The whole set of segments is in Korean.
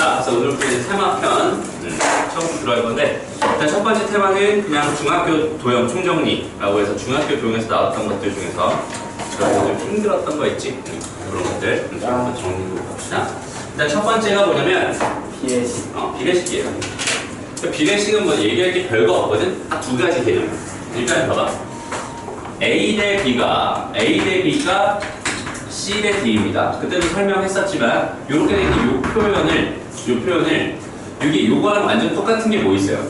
자, 그래서 오늘 우리 테마편 처음 들어갈 건데, 일단 첫 번째 테마는 그냥 중학교 도형 총정리라고 해서 중학교 도형에서 나왔던 것들 중에서 좀 힘들었던 거 있지? 그런 것들 한번 정리해 봅시다. 일단 첫 번째가 뭐냐면 비례식. 비례식이에요. 비례식은 뭐 얘기할 게 별거 없거든? 딱 두 가지 개념. 일단 봐봐. A 대 B가 C 대 D입니다. 그때도 설명했었지만 이렇게 된 이 표현을 여기 요거랑 완전 똑같은 게 뭐 있어요?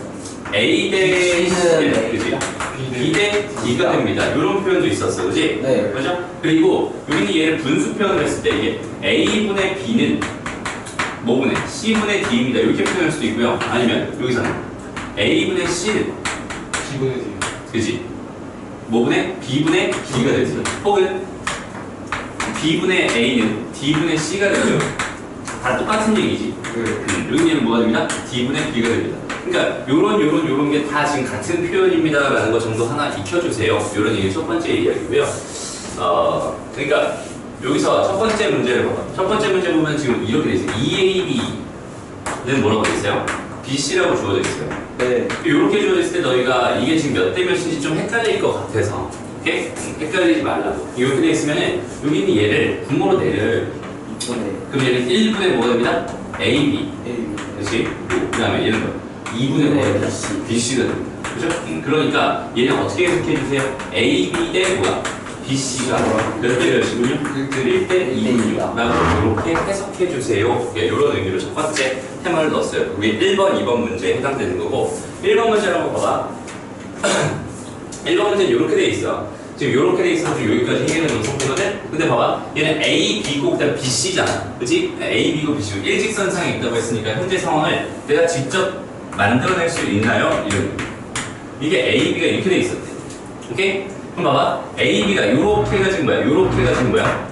A 대 C, 그지? B 대 D가 됩니다. 이런 표현도 있었어, 그지? 네. 그죠? 그리고 여기는 얘를 분수 표현을 했을 때 이게 A분의 B는 뭐분의 C분의 D입니다. 이렇게 표현할 수도 있고요. 아니면 여기서는 A분의 C는 B분의 D. 그지? 뭐분의 B분의 D가 되죠. 혹은 B분의 A는 D분의 C가 되죠. 다 똑같은 얘기지. 여기는 뭐가 됩니다? D분의 B가 됩니다. 그러니까 요런 게 다 지금 같은 표현입니다라는 거 정도 하나 익혀주세요. 요런 얘기 첫 번째 이야기고요. 그러니까 여기서 첫 번째 문제를 봐봐. 첫 번째 문제 보면 지금 이렇게 돼 있어요. EAB는 뭐라고 돼 있어요? BC라고 주어져 있어요. 네. 이렇게 주어져 있을 때 너희가 이게 지금 몇 대 몇인지 좀 헷갈릴 것 같아서, 오케이? 헷갈리지 말라고. 이렇게 돼 있으면은 여기는 얘를 분모로 내를. 네. 그럼 얘는 1분의 뭐가 됩니다? AB. A. 그렇지? 그 다음에 얘는 뭐? 2분의 뭐가 됩니다? BC가 됩니다. 그죠? 그러니까 얘는 어떻게 해석해 주세요? AB 대 뭐야? BC가 몇 대 몇이군요? 1대 2군요. 라고 이렇게 해석해 주세요. 이런 의미로 첫 번째 테마를 넣었어요. 그게 1번, 2번 문제에 해당되는 거고, 1번 문제를 한번 봐봐. 1번 문제는 이렇게 돼 있어. 지금 이렇게 돼 있어서 여기까지 해결해 놓은 상태거든? 근데 봐봐. 얘는 A, B고 그다음 BC잖아. 그치? A, B고 BC고 일직선상에 있다고 했으니까 현재 상황을 내가 직접 만들어낼 수 있나요? 이런. 이게 A, B가 이렇게 돼 있었대. 오케이? 그럼 봐봐. A, B가 요렇게가 지금 뭐야? 요렇게가 지금 뭐야?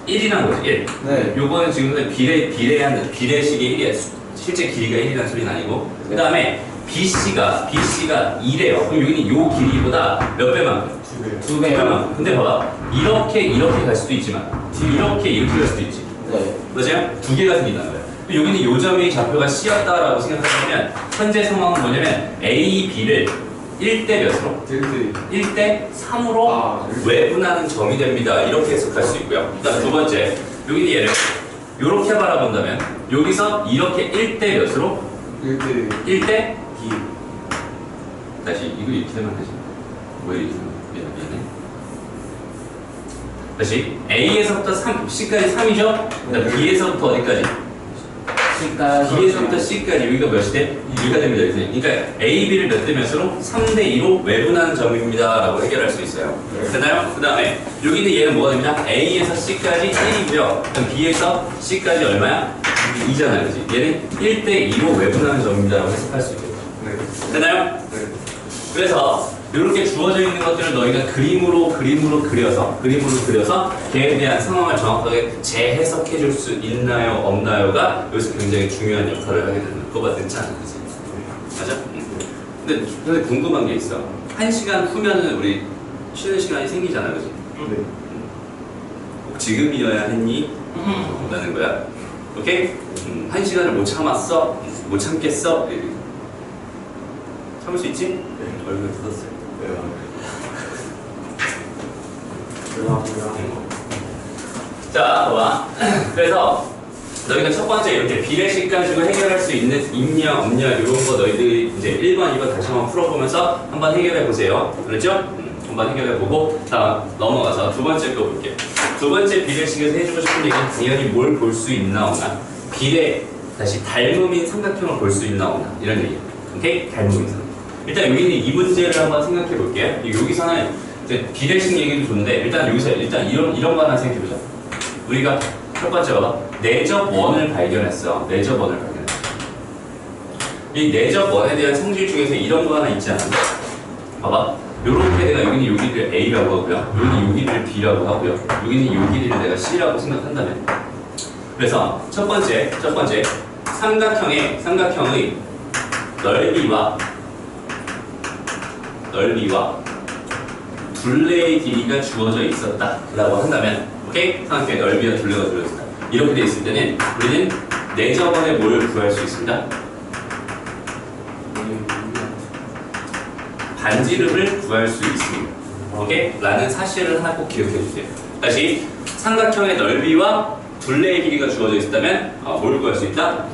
1이란 거지, 1. 네. 요거는 지금 비례식의 1이야. 실제 길이가 1이라는 소리는 아니고. 그 다음에 BC가 2래요. 그럼 여기는 요 길이보다 몇 배만큼? 2배. 2배만큼. 근데 봐봐. 이렇게 갈 수도 있지만, 이렇게 갈 수도 있지. 네. 맞아요? 두 개가 생긴다는 거예요. 여기는 요 점이 좌표가 C였다라고 생각하면 현재 상황은 뭐냐면 A, B를 1대 몇으로? 1대 3으로 외분하는 점이 됩니다. 이렇게 해석할 수 있고요. 그다음 두 번째, 여기는 얘를 이렇게 바라본다면 여기서 이렇게 1대 몇으로? 1대 2. 다시 이거 이렇게 되면 되지. 왜 이렇게 미안해. 다시 A에서부터 C까지 3이죠? 그다음 B에서부터 어디까지? B에서부터 C까지 여기가 몇이 돼? 2가 됩니다. 그러니까 A, B를 몇 대 몇으로? 3대 2로 외분하는 점입니다. 라고 해결할 수 있어요. 되나요? 그 다음에 여기는 얘는 뭐가 됩니다? A에서 C까지 1이고요. 그럼 B에서 C까지 얼마야? 2잖아요. 그치? 얘는 1대 2로 외분하는 점입니다. 라고 해석할 수 있겠죠. 되나요? 그래서 이렇게 주어져 있는 것들을 너희가 그림으로 그려서 걔에 대한 상황을 정확하게 재해석해 줄 수 있나요? 없나요가 여기서 굉장히 중요한 역할을 하게 되는 거가 되지 않을까. 맞아? 근데 궁금한 게 있어. 1시간 후면은 우리 쉬는 시간이 생기잖아, 그지? 네. 꼭 지금이어야 했니? 라는 거야. 오케이? 1시간을 못 참았어? 못 참겠어? 참을 수 있지? 네. 얼굴 뜯었어요. 자, 봐봐. 그래서 너희가 첫 번째 이렇게 비례식 가지고 해결할 수 있냐 없냐 이런 거 너희들이 이제 1번, 2번 다시 한번 풀어보면서 한번 해결해 보세요. 그렇죠? 한번 해결해 보고 다음 넘어가서 두 번째 거 볼게요. 두 번째 비례식에서 해주고 싶은 얘기는 당연히 뭘 볼 수 있나 없나. 다시 닮음인 삼각형을 볼 수 있나 없나 이런 얘기예요. 오케이? 닮음인 삼각형. 일단 여기는 이 문제를 한번 생각해 볼게요. 여기서는 이제 비례식 얘기도 좋은데 일단 이런 거 하나 생각해 보자. 우리가 첫 번째 봐봐. 내접원을 발견했어. 내접원을 발견했어. 이 내접원에 대한 성질 중에서 이런 거 하나 있지 않아? 봐봐. 요렇게 내가 여기는 요 길이를 A라고 하고요. 여기는 요 길이를 B라고 하고요. 여기는 요 길이를 내가 C라고 생각한다면. 그래서 첫 번째 삼각형의 넓이와 둘레의 길이가 주어져 있었다 라고 한다면, 오케이? 삼각형의 넓이와 둘레가 주어져 있었다. 이렇게 돼 있을 때는 우리는 내 저번에 뭘 구할 수 있습니다? 반지름을 구할 수 있습니다. 오케이? 라는 사실을 하나 꼭 기억해 주세요. 다시 삼각형의 넓이와 둘레의 길이가 주어져 있다면 뭘 구할 수 있다?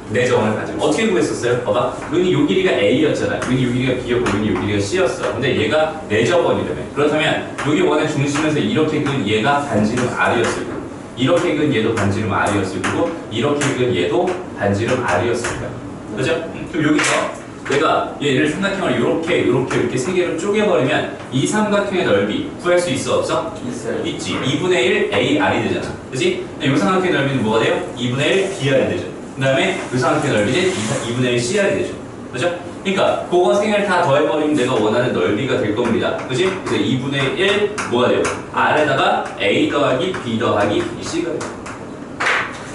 내 저번을 가지고 어떻게 구했었어요? 봐봐. 여기 요 길이가 A였잖아. 여기 요 길이가 B였고 여기 요 길이가 C였어. 근데 얘가 내 저번이라며. 그렇다면 여기 원의 중심에서 이렇게 근 얘가 반지름 R이었을 거고 이렇게 근 얘도 반지름 R이었을 거고 이렇게 근 얘도 반지름 R이었을 거야. 그죠? 그럼 여기서 내가 얘를 삼각형을 이렇게 세 개로 쪼개버리면 이 삼각형의 넓이 구할 수 있어 없어? 있어요. 있지. 2분의 1 AR이 되잖아. 그치? 이 삼각형의 넓이는 뭐가 돼요? 2분의 1 BR이 되죠. 그 다음에 이 삼각형의 넓이는 2분의 1 CR이 되죠. 그죠? 그러니까 그거 세 개를 다 더해버리면 내가 원하는 넓이가 될 겁니다. 그치? 그래서 2분의 1 뭐가 돼요? R에다가 A 더하기 B 더하기 C가 돼요.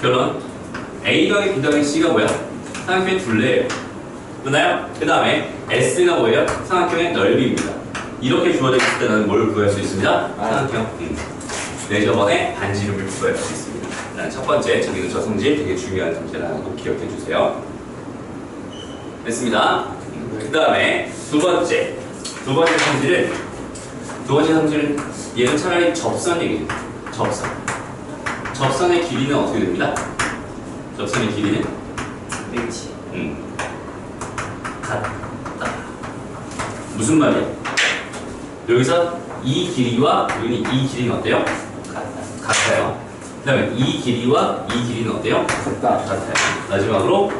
결론 A 더하기 B 더하기 C가 뭐야? 삼각형의 둘레예요. 맞나요? 그 다음에 S가 뭐예요? 삼각형의 넓이입니다. 이렇게 주어져 있을 때 나는 뭘 구할 수 있습니다? 삼각형 내 저번에 반지름을 구할 수 있습니다. 첫 번째, 저기는 저 성질 되게 중요한 성질이라는 거 꼭 기억해 주세요. 됐습니다. 그 다음에 두 번째 성질은 얘는 차라리 접선 얘기죠. 접선의 길이는 어떻게 됩니다? 접선의 길이는 벤치. 같다. 무슨 말이야? 여기서 이 길이와 여기 이 길이는 어때요? 같아요. 그 다음에 이 길이와 이 길이는 어때요? 같아요. 마지막으로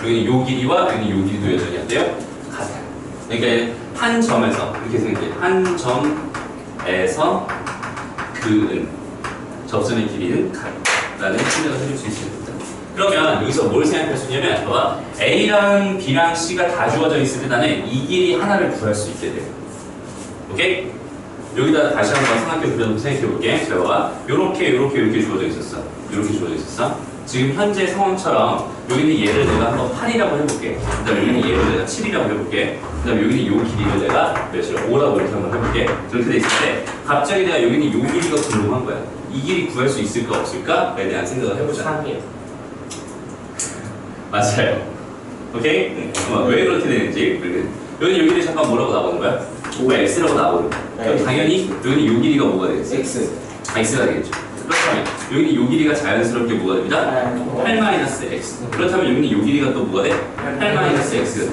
여기는 요 길이와 여기는 요 길이도 여전히 어때요? 같아요. 그러니까 한 점에서 이렇게 생각해요. 한 점에서 그은 접선의 길이는 같다는 생각을 해줄 수 있습니다. 그러면 여기서 뭘 생각할 수 있냐면 봐봐. A랑 B랑 C가 다 주어져 있을 때 나는 이 길이 하나를 구할 수 있게 돼요. 오케이? 여기다 다시 한번 삼각형 생각해 볼게. 자, 봐봐. 요렇게 주어져 있었어. 요렇게 주어져 있었어. 지금 현재 상황처럼 여기는 얘를 내가 한번 8이라고 해볼게. 그 다음에 여기는 얘를 내가 7이라고 해볼게. 그 다음에 여기는 요 길이를 내가 몇이라 5라고 이렇게 한번 해볼게. 그렇게 돼 있을 때 갑자기 내가 여기는 요 길이가 궁금한 거야. 이 길이 구할 수 있을까 없을까에 대한 생각을 해보자. 3이요. 맞아요. 오케이? 왜 그렇게 되는지. 여기는 요 길이 잠깐 뭐라고 나오는 거야? 5x라고 나오는 거야. 네. 당연히 여기는 요 길이가 뭐가 되겠어? X. x가 되겠죠. 그렇다면 여기는 요 길이가 자연스럽게 뭐가 됩니다? 8-x. 그렇다면 여기는 요 길이가 또 뭐가 돼? 8-x가 돼.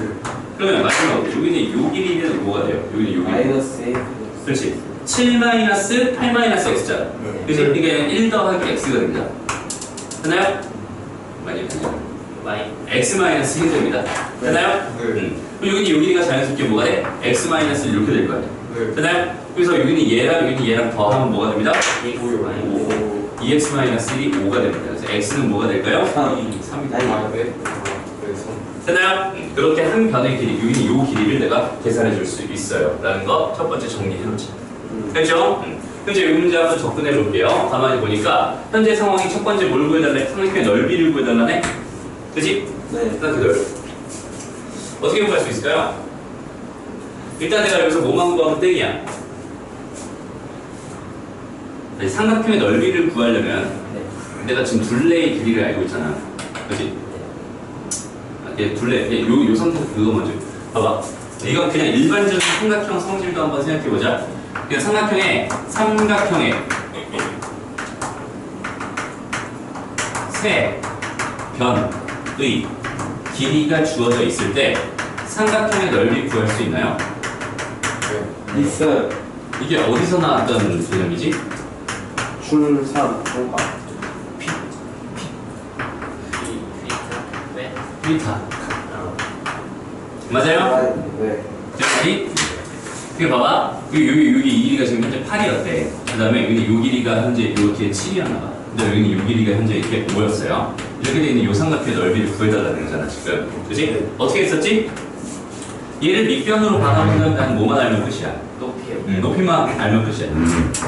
그러면 마지막으로 여기는 요 길이는 뭐가 돼요? 여기는 요 길이. 마이너스 A. 그렇지. 7-8-x잖아. 그래서 이게 1 더하기 x가 됩니다. 됐나요? 많이 됐나요? x-1이 됩니다. 됐나요? 네. 그럼 여기는 요 길이가 자연스럽게 뭐가 돼? x- 이렇게 될 거 아니야. 네. 됐나요? 그래서 여기는 얘랑 더하면 뭐가 됩니다? 5요. 2x-1이 5가 됩니다. 그래서 x는 뭐가 될까요? 3이 아, 네. 됐나요? 그렇게 한 변의 길이, 여기는 요 길이를 내가 계산해 줄 수 있어요. 라는 거 첫 번째 정리해 놓자. 됐죠? 현재 이 문제 한번 접근해 볼게요. 가만히 보니까 현재 상황이 첫 번째 뭘 구해달래? 삼각형의 넓이를 구해달라네? 그치? 네. 일단 그 넓이. 어떻게 구할 수 있을까요? 일단 내가 여기서 뭐만 구하면 땡이야. 삼각형의 넓이를 구하려면 내가 지금 둘레의 길이를 알고 있잖아. 그치? 얘 둘레, 요 상태에서 그거 먼저 봐봐. 이건 그냥 일반적인 삼각형 성질도 한번 생각해보자. 그냥 삼각형의 세 변의 길이가 주어져 있을 때 삼각형의 넓이 구할 수 있나요? 네. 있어요. 이게 어디서 나왔던 개념이지? 줄3 통과. 피타. 맞아요? 네. 여기 이게 봐봐. 여기 이 길이가 지금 현재 8이었대. 그 다음에 여기 요 길이가 현재 이렇게 7이었나 봐. 그 다음에 여기는 요 길이가 현재 이렇게 5였어요. 이렇게 돼 있는 요 삼각형의 넓이를 구해달라는 거잖아 지금. 그치? 어떻게 했었지? 얘를 밑변으로 바라보면 난 뭐만 알면 끝이야. 높이요. 높이만 알면 끝이야.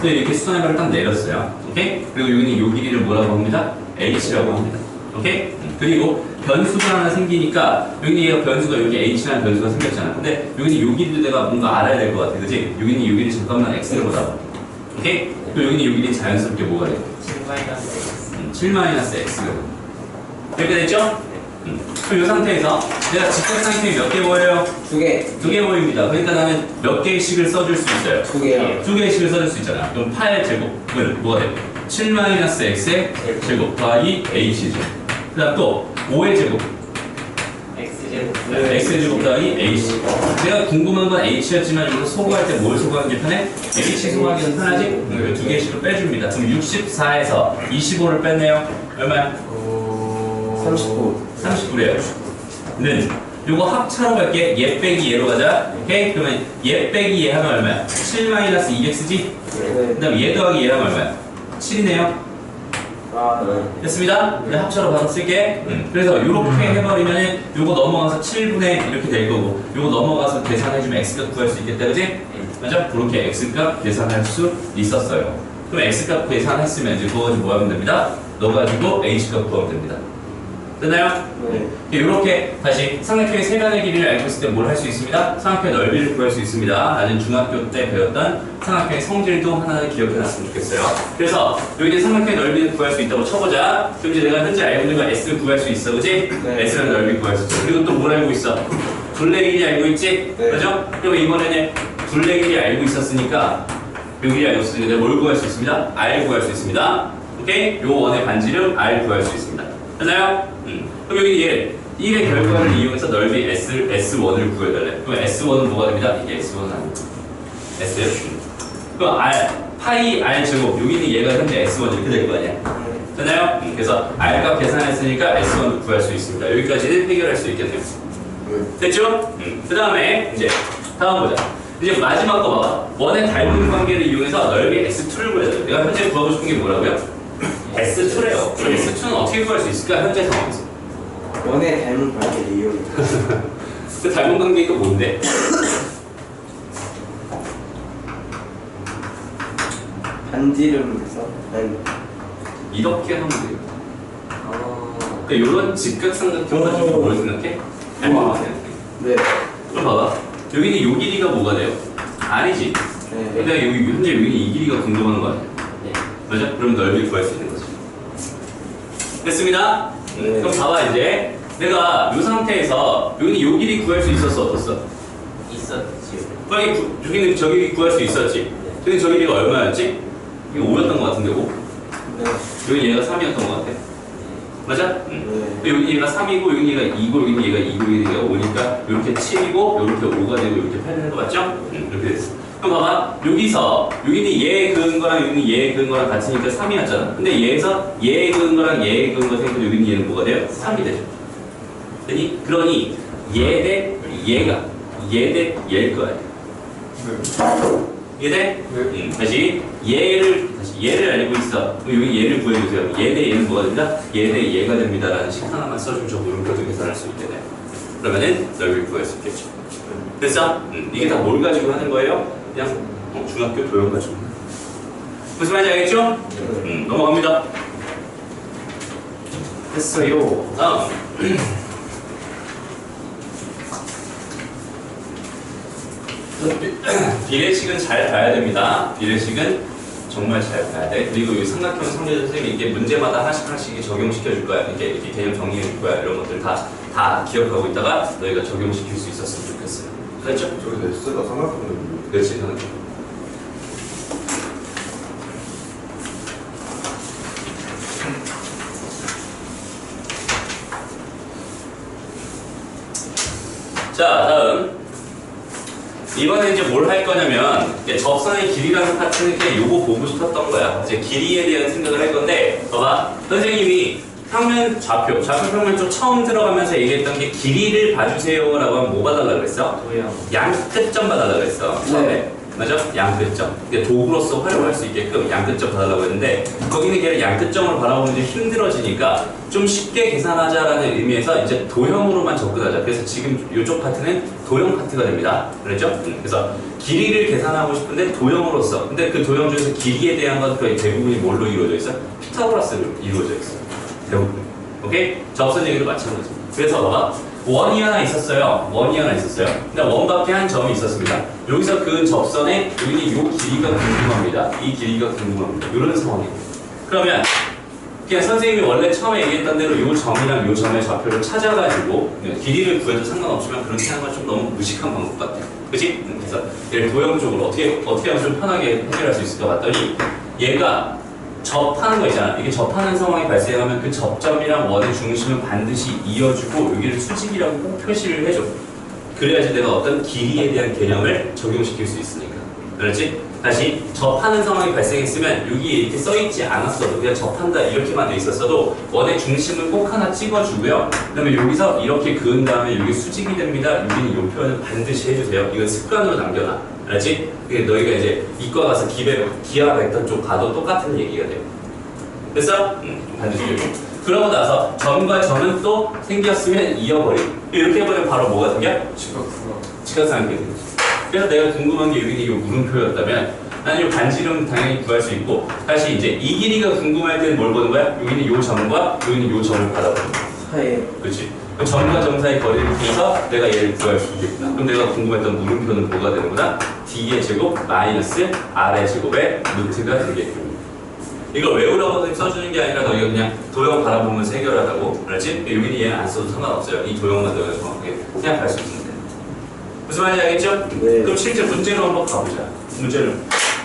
또 이렇게 수선해발을 딱 내렸어요. 오케이? 그리고 여기는 요 길이를 뭐라고 합니다? h라고 합니다. 오케이? 그리고 변수가 하나 생기니까 여기는 얘가 변수가 여기 h라는 변수가 생겼잖아. 근데 여기는 요 길이도 내가 뭔가 알아야 될 것 같아. 그치? 여기는 요 길이 잠깐만 x를 보자. 오케이? 그리고 여기는 요 길이 자연스럽게 뭐가 돼? 7-X. 7-x. 이렇게 됐죠? 그럼 이 상태에서 내가 직각삼각형이 몇 개 보여요? 2개. 2개 보입니다. 그러니까 나는 몇 개씩을 써줄 수 있어요? 2개요. 2개씩을 써줄 수 있잖아. 그럼 8제곱은 뭐가 돼요? 7-x의 제곱 더하기 h제곱. 그 다음 또 5의 제곱. x의 제곱 더하기 h. 내가 궁금한 건 h였지만 여기서 소거할 때 뭘 소거하는 게 편해? h 소거하기는 편하지? 그럼 2개씩을 빼줍니다. 그럼 64에서 25를 뺐네요. 얼마야? 39. 39래요. 는 요거 합차로 갈게. 얘 빼기 얘로 가자. 오케이? 그러면 얘 빼기 얘 하면 얼마야? 7-2x지? 네. 그 다음 얘 더하기 얘 하면 얼마야? 7이네요. 아, 네. 됐습니다. 이제 합차로 바로 쓸게. 그래서 이렇게 해버리면 요거 넘어가서 7분의 이렇게 될 거고 요거 넘어가서 계산해주면 x값 구할 수 있겠다, 그지? 맞아? 그렇게 x값 계산할 수 있었어요. 그럼 x값 계산했으면 이제 그거 뭐 하면 됩니다? 넣어가지고 h값 구하면 됩니다. 됐나요? 네. 이렇게 다시 삼각형의 세간의 길이를 알고 있을 때 뭘 할 수 있습니다? 삼각형의 넓이를 구할 수 있습니다. 나는 중학교 때 배웠던 삼각형의 성질도 하나 기억해놨으면 좋겠어요. 그래서 여기 삼각형의 넓이를 구할 수 있다고 쳐보자. 그럼 이제 내가 현재 알고 있는 건 S를 구할 수 있어, 그지? 네. S라는 넓이 구할 수 있어. 그리고 또 뭘 알고 있어? 둘레 길이 알고 있지? 네. 그죠? 그리고 이번에는 둘레 길이 알고 있었으니까 여기 알고 있으니까 내가 뭘 구할 수 있습니다? R 구할 수 있습니다. 오케이? 요 원의 반지름 R 구할 수 있습니다. 됐나요? 그럼 여기 이의 결과를 이용해서 넓이 S1을 구해달래. 그럼 S1은 뭐가 됩니다? 이게 S1은 아닙니다. S. 그럼 R, 파이 R 제곱. 여기는 얘가 현재 S1 이렇게 될 거 아니야? 됐나요? 그래서 R 값 계산했으니까 S1을 구할 수 있습니다. 여기까지는 해결할 수 있겠네요. 됐죠? 그 다음에 이제 다음 보자. 이제 마지막 거 봐봐. 원의 닮은 관계를 이용해서 넓이 S2를 구해야 돼. 내가 현재 구하고 싶은 게 뭐라고요? S2래요. S2는 어떻게 구할 수 있을까? 현재 상황에서. 원의 닮은 관계를 이용해. 그 닮은 관계가 뭔데? 반지름에서 이렇게 하면 돼요. 그러니까 이런 직각삼각형 가지고 오. 뭘 생각해? 닮은 우와. 거 생각해. 네. 그럼 봐봐. 여기는 요 길이가 뭐가 돼요? 아니지. 네. 근데 여기 현재 여기 이 길이가 궁금한 거 아니야? 네. 맞아? 그럼 넓이를 구할 수 있는 거지. 됐습니다. 네. 그럼 봐봐 이제 내가 이 상태에서 여기는 요 길이 구할 수 있었어, 없었어? 있었지. 여기는 저 길이 구할 수 있었지. 근데 저 길이가 얼마였지? 이거 5였던 것 같은데 5? 네. 여기 얘가 3이었던 것 같아. 맞아? 네. 여기 얘가 3이고 여기 얘가 2고 여기 얘가 2고 여기 얘가 5니까 이렇게 7이고 이렇게 5가 되고 이렇게 8이 되는 거 맞죠? 이렇게 됐어. 그럼 봐봐. 여기서 여기는 얘 그은 거랑 여기는 얘 그은 거랑 같으니까 3이었잖아. 근데 얘에서 얘 그은 거랑 얘 그은 거 생기면 여기는 얘는 뭐가 돼요? 3이 되죠. 그러니 얘 대 얘가 얘 대 얘일 거야. 이해돼? 네. 다시 얘를 알고 있어. 그럼 여기 얘를 구해주세요. 얘 대 얘는 뭐가 됩니다? 얘 대 얘가 됩니다. 라는 식 하나만 써주면 저 이렇게도 계산할 수 있게 돼. 그러면은 넓이를 구할 수 있겠죠. 됐어? 이게 다 뭘 가지고 하는 거예요? 그냥 중학교 도형 가지고. 무슨 말인지 알겠죠? 넘어갑니다. 했어요. 다음. 비례식은 잘 봐야 됩니다. 비례식은 정말 잘 봐야 돼. 그리고 이 삼각형 성질 선생님이 이게 문제마다 하나씩 적용시켜 줄 거야. 이렇게 개념 정리해 줄 거야. 이런 것들 다 기억하고 있다가 너희가 적용시킬 수 있었으면 좋겠어요. 그렇죠? 저기서 S가 삼각형인데 그렇지, 삼각형. 자, 다음. 이번에 이제 뭘 할 거냐면, 이제 접선의 길이라는 파트는 그냥 요거 보고 싶었던 거야. 이제 길이에 대한 생각을 할 건데, 봐봐. 선생님이 평면, 좌표 평면 쪽 처음 들어가면서 얘기했던 게 길이를 봐주세요라고 하면 뭐 봐달라고 그랬어? 도형. 양끝점 봐달라고 그랬어. 처음에. 맞아? 양끝점. 그러니까 도구로서 활용할 수 있게끔 양끝점 봐달라고 했는데, 거기는 걔를 양끝점을 바라보면 좀 힘들어지니까 좀 쉽게 계산하자라는 의미에서 이제 도형으로만 접근하자. 그래서 지금 이쪽 파트는 도형 파트가 됩니다. 그랬죠? 그래서 길이를 계산하고 싶은데 도형으로서. 근데 그 도형 중에서 길이에 대한 건 거의 대부분이 뭘로 이루어져 있어? 피타고라스로 이루어져 있어. 대부분. 오케이? 접선 얘기도 마찬가지. 그래서 봐봐. 원이 하나 있었어요. 근데 원밖에 한 점이 있었습니다. 여기서 그 접선에 여기는 이 길이가 궁금합니다. 이 길이가 궁금합니다. 이런 상황이에요. 그러면 그냥 선생님이 원래 처음에 얘기했던 대로 요 점이랑 요 점의 좌표를 찾아가지고 길이를 구해도 상관없지만 그렇게 하는 건 좀 너무 무식한 방법 같아요. 그치? 그래서 얘를 도형적으로 어떻게 하면 좀 편하게 해결할 수 있을까 봤더니 얘가 접하는 거 있잖아. 이게 접하는 상황이 발생하면 그 접점이랑 원의 중심은 반드시 이어주고 여기를 수직이라고 꼭 표시를 해줘. 그래야지 내가 어떤 길이에 대한 개념을 적용시킬 수 있으니까. 그렇지? 다시 접하는 상황이 발생했으면 여기에 이렇게 써있지 않았어도 그냥 접한다 이렇게만 돼 있었어도 원의 중심을 꼭 하나 찍어주고요. 그 다음에 여기서 이렇게 그은 다음에 여기 수직이 됩니다. 여기는 이 표현을 반드시 해주세요. 이건 습관으로 남겨놔. 알았지? 그게 너희가 이제 이과 가서 기하 벡터 쪽 가도 똑같은 얘기가 돼요. 됐어? 반드시 해줘. 그러고 나서 점과 점은 또 생겼으면 이어버리고 이렇게 해버리면 바로 뭐가 생겨? 직각삼각형이 되지. 그래서 내가 궁금한 게 여기는 이 물음표였다면 나는 이 반지름 당연히 구할 수 있고 다시 이제 이 길이가 궁금할 때는 뭘 보는 거야? 여기는 이 점과 여기는 이 점을 받아보는 거야. 사이에 그렇지? 점과 점 사이 거리를 구해서 내가 얘를 구할 수 있겠구나. 그럼 내가 궁금했던 물음표는 뭐가 되는구나? D의 제곱 마이너스 R의 제곱의 루트가 되겠군. 이걸 외우라고 써주는 게 아니라 너희가 그냥 도형 바라보면서 해결하라고. 그렇지? 여기는 얘는 안 써도 상관없어요. 이 도형만 너희가 정확하게 생각할 수 있으면 돼. 무슨 말인지 알겠죠? 네. 그럼 실제 문제로 한번 가보자. 문제는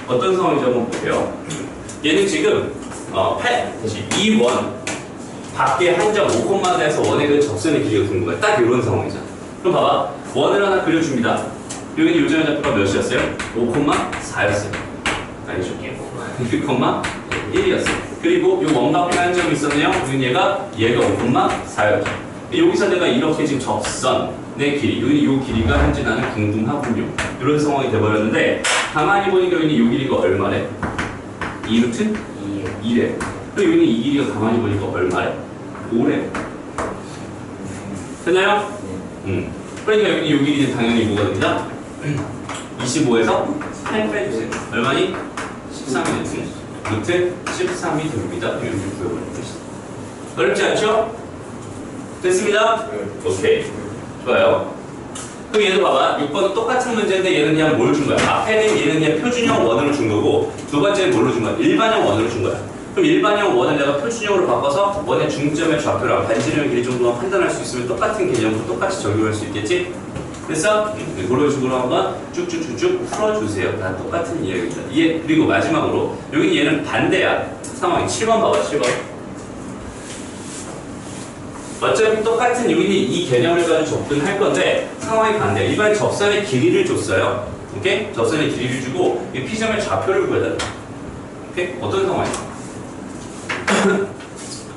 어떤 상황인지 한번 볼게요. 얘는 지금 다시 이 원 밖에 한 점 5,4에서 원에 그 접선의 길이가 궁금해. 딱 이런 상황이잖아. 그럼 봐봐. 원을 하나 그려줍니다. 여기는 요점의 좌표가 몇이었어요? 5,4였어요. 아니죠. 1,1이었어요. 그리고 이 원 밖에 한 점이 있었네요. 그럼 얘가 5,4였죠. 여기서 내가 이렇게 지금 접선의 길이, 이 길이가 현재 나는 궁금하군요. 이런 상황이 돼버렸는데 가만히 보니까 여기는 이 길이가 얼마래? 2루트? 2래. 그리고 여기는 이 길이가 가만히 보니까 얼마래? 5래. 됐나요? 그러니까 여기는 이 길이는 당연히 뭐가 됩니다? 25에서 8 빼주세요. 얼마니? 13이 됐습니다. 루트 13이 됩니다. 이렇게 구해버리면 되시죠. 어렵지 않죠? 됐습니다? 오케이. 좋아요. 그럼 얘도 봐봐. 6번은 똑같은 문제인데 얘는 그냥 뭘 준 거야? 앞에는 얘는 그냥 표준형 원으로 준 거고 두 번째는 뭘로 준 거야? 일반형 원으로 준 거야. 그럼 일반형 원을 내가 표준형으로 바꿔서 원의 중점의 좌표랑 반지름의 길이 정도만 판단할 수 있으면 똑같은 개념으로 똑같이 적용할 수 있겠지? 됐어? 그런 식으로 한번 쭉쭉쭉쭉 풀어주세요. 다 똑같은 이야기입니다. 그리고 마지막으로 여기 얘는 반대야. 상황이 7번 봐봐. 7번. 어차피 똑같은 여기는 이 개념을 가지고 접근할 건데 상황이 반대야. 일반 접선의 길이를 줬어요. 오케이? 접선의 길이를 주고 이 P점의 좌표를 구해달라. 오케이? 어떤 상황이야?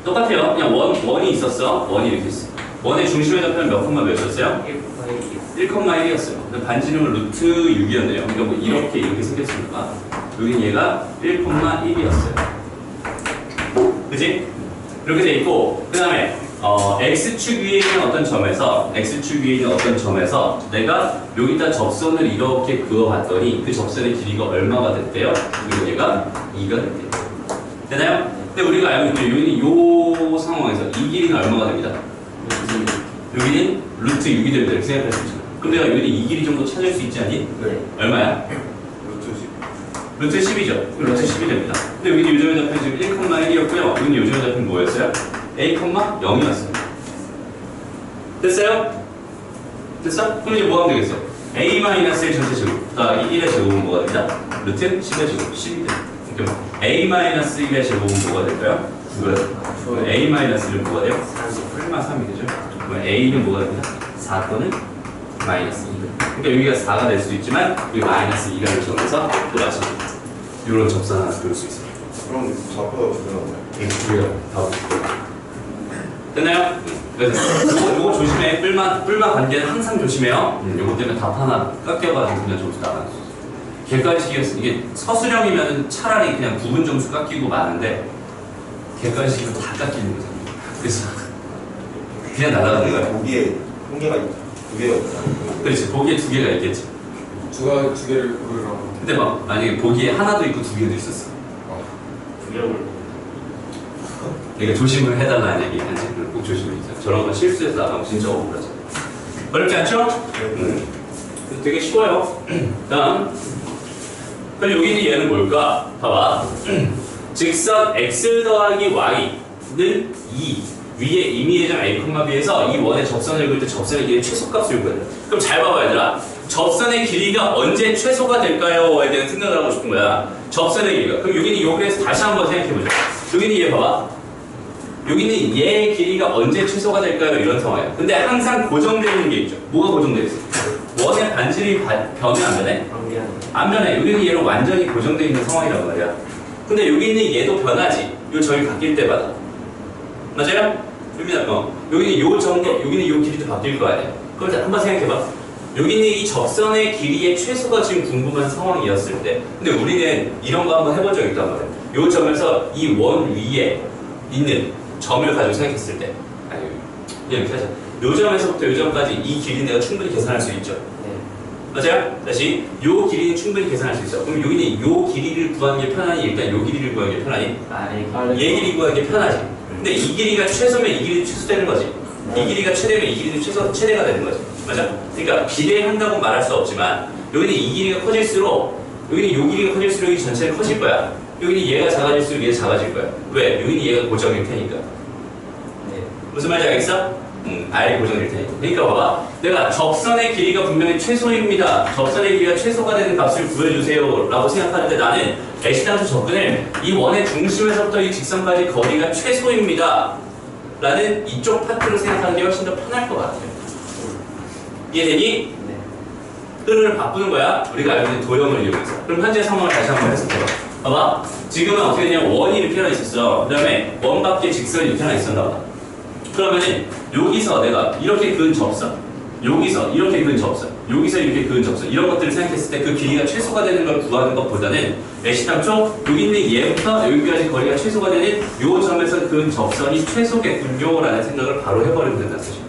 똑같아요. 그냥 원이 있었어. 원이 이렇게 있어. 원의 중심의 좌표는 몇 콤마 몇이었어요? 1,1이었어요. 근데 반지름은 루트 6이었네요. 그러니까 뭐 이렇게 생겼으니까 여긴 얘가 1,1이었어요. 그지? 이렇게 돼 있고 그 다음에 x축 위에 있는 어떤 점에서 내가 여기다 접선을 이렇게 그어봤더니 그 접선의 길이가 얼마가 됐대요? 그리고 얘가 2가 됐대요. 되나요? 근데 우리가 알고 있는 여기는 요 상황에서 이 길이는 얼마가 됩니다? 여기는 루트 6이 됩니다. 이렇게 생각할 수 있잖아. 그럼 내가 여기는 이 길이 정도 찾을 수 있지 않니? 네. 얼마야? 루트 10이죠. 루트 10이 됩니다. 근데 여기는 요점의 좌표는 지금 1,1이었고요. 여기는 요점의 좌표는 뭐였어요? a,0이었어요. 됐어요? 됐어? 그럼 이제 뭐 하면 되겠어? a-1 전체 제곱. 이 1의 제곱은 뭐가 됩니다? 루트 10의 제곱. 10이 돼요. 그럼 a-1의 제곱은 뭐가 될까요? 9가 돼요. a-1은 뭐가 돼요? 3이 3이 되죠. 그럼 a는 뭐가 됩니다? 4 또는 마이너스 2. 그러니까 여기가 4가 될 수도 있지만 여기 마이너스 2를 정해서 또 다시 이런 접선 하나 그릴 수 있어요. 그럼 좌표가 주변하나요? 두개가 다 됐나요? 그래서 이거 조심해. 뿔마 관계는 항상 조심해요. 요거 때문에 답 하나 깎여가지고 그냥 점수 나가는 거죠. 객관식이었어. 이게 서술형이면 차라리 그냥 부분 점수 깎이고 마는데 객관식은 다 깎이는 거잖아요. 그래서 그냥 날아가는 거야. 보기에 한 개가 두 개가 있잖아요. 그렇지. 보기에 두 개가 있겠지. 두 개를 고르라고. 근데 막 만약에 보기에 하나도 있고 두 개도 있었어. 그러니까 조심을 해달라는 얘기 한지 꼭 조심해 주세요. 저런 거 실수해서 나가면 진짜 억울하죠. 어렵지 않죠? 되게 쉬워요. 다음. 그럼 여기는 얘는 뭘까? 봐봐. 직선 x 더하기 y 위에 임의의 점 A, B에서 이 원의 접선을 그릴 때 접선의 길이의 최소값을 구해야 돼. 그럼 잘 봐봐 얘들아. 접선의 길이가 언제 최소가 될까요?에 대한 생각을 하고 싶은 거야. 접선의 길이가. 그럼 여기는 요기에서 다시 한번 생각해보자. 여기는 얘 봐봐. 여기는 얘의 길이가 언제 최소가 될까요? 이런 상황이야. 근데 항상 고정되는 게 있죠. 뭐가 고정되어 있어? 원의 반지름이 변해 안 변해? 안 변해. 여기는 얘로 완전히 고정되어 있는 상황이란 말이야. 근데 여기 있는 얘도 변하지. 요 점이 바뀔 때마다. 맞아요? 여기는 요 점도, 여기는 요 길이도 바뀔 거 아니야. 그럼 한번 생각해봐. 여기 있는 이 접선의 길이의 최소가 지금 궁금한 상황이었을 때. 근데 우리는 이런 거 한번 해본 적 있단 말이야. 요 점에서 이 원 위에 있는 점을 가지고 생각했을 때. 아니, 이렇게 하자. 요 점에서부터 요 점까지 이 길이 내가 충분히 계산할 수 있죠. 맞아요? 다시 요 길이는 충분히 계산할 수 있어. 그럼 여기는 요 길이를 구하는 게 편하니 일단 요 길이를 구하는 게 편하니 얘 길이 구하는 게 편하지. 근데 이 길이가 최소면 이 길이도 최소되는 거지. 이 길이가 최대면 이 길이도 최대가 되는 거지. 맞아? 그러니까 비례한다고 말할 수 없지만 여기는 이 길이가 커질수록 여기는 요 길이가 커질수록 이 전체는 커질 거야. 여기는 얘가 작아질수록 얘가 작아질 거야. 왜? 여기는 얘가 고정일 테니까. 무슨 말인지 알겠어? R이 고정될 테니까. 그러니까 봐봐. 내가 접선의 길이가 분명히 최소입니다. 접선의 길이가 최소가 되는 값을 구해주세요. 라고 생각하는데 나는 애시당초 접근을 이 원의 중심에서부터 이 직선까지 거리가 최소입니다. 라는 이쪽 파트로 생각하는 게 훨씬 더 편할 것 같아요. 이해되니? 흐름을 바꾸는 거야. 우리가 알고 있는 도형을 이용해서. 그럼 현재 상황을 다시 한번 해석해봐. 봐봐. 지금은 어떻게 되냐면 원이 이렇게 하나 있었어. 그 다음에 원 밖에 직선이 이렇게 하나 있었나 봐. 그러면은 여기서 내가 이렇게 그은 접선, 여기서 이렇게 그은 접선, 여기서 이렇게 그은 접선 이런 것들을 생각했을 때 그 길이가 최소가 되는 걸 구하는 것보다는 애시당초 여기 있는 얘부터 여기까지 거리가 최소가 되는 요 점에서 그은 접선이 최소겠군요 라는 생각을 바로 해버리면 된다는 뜻이에요.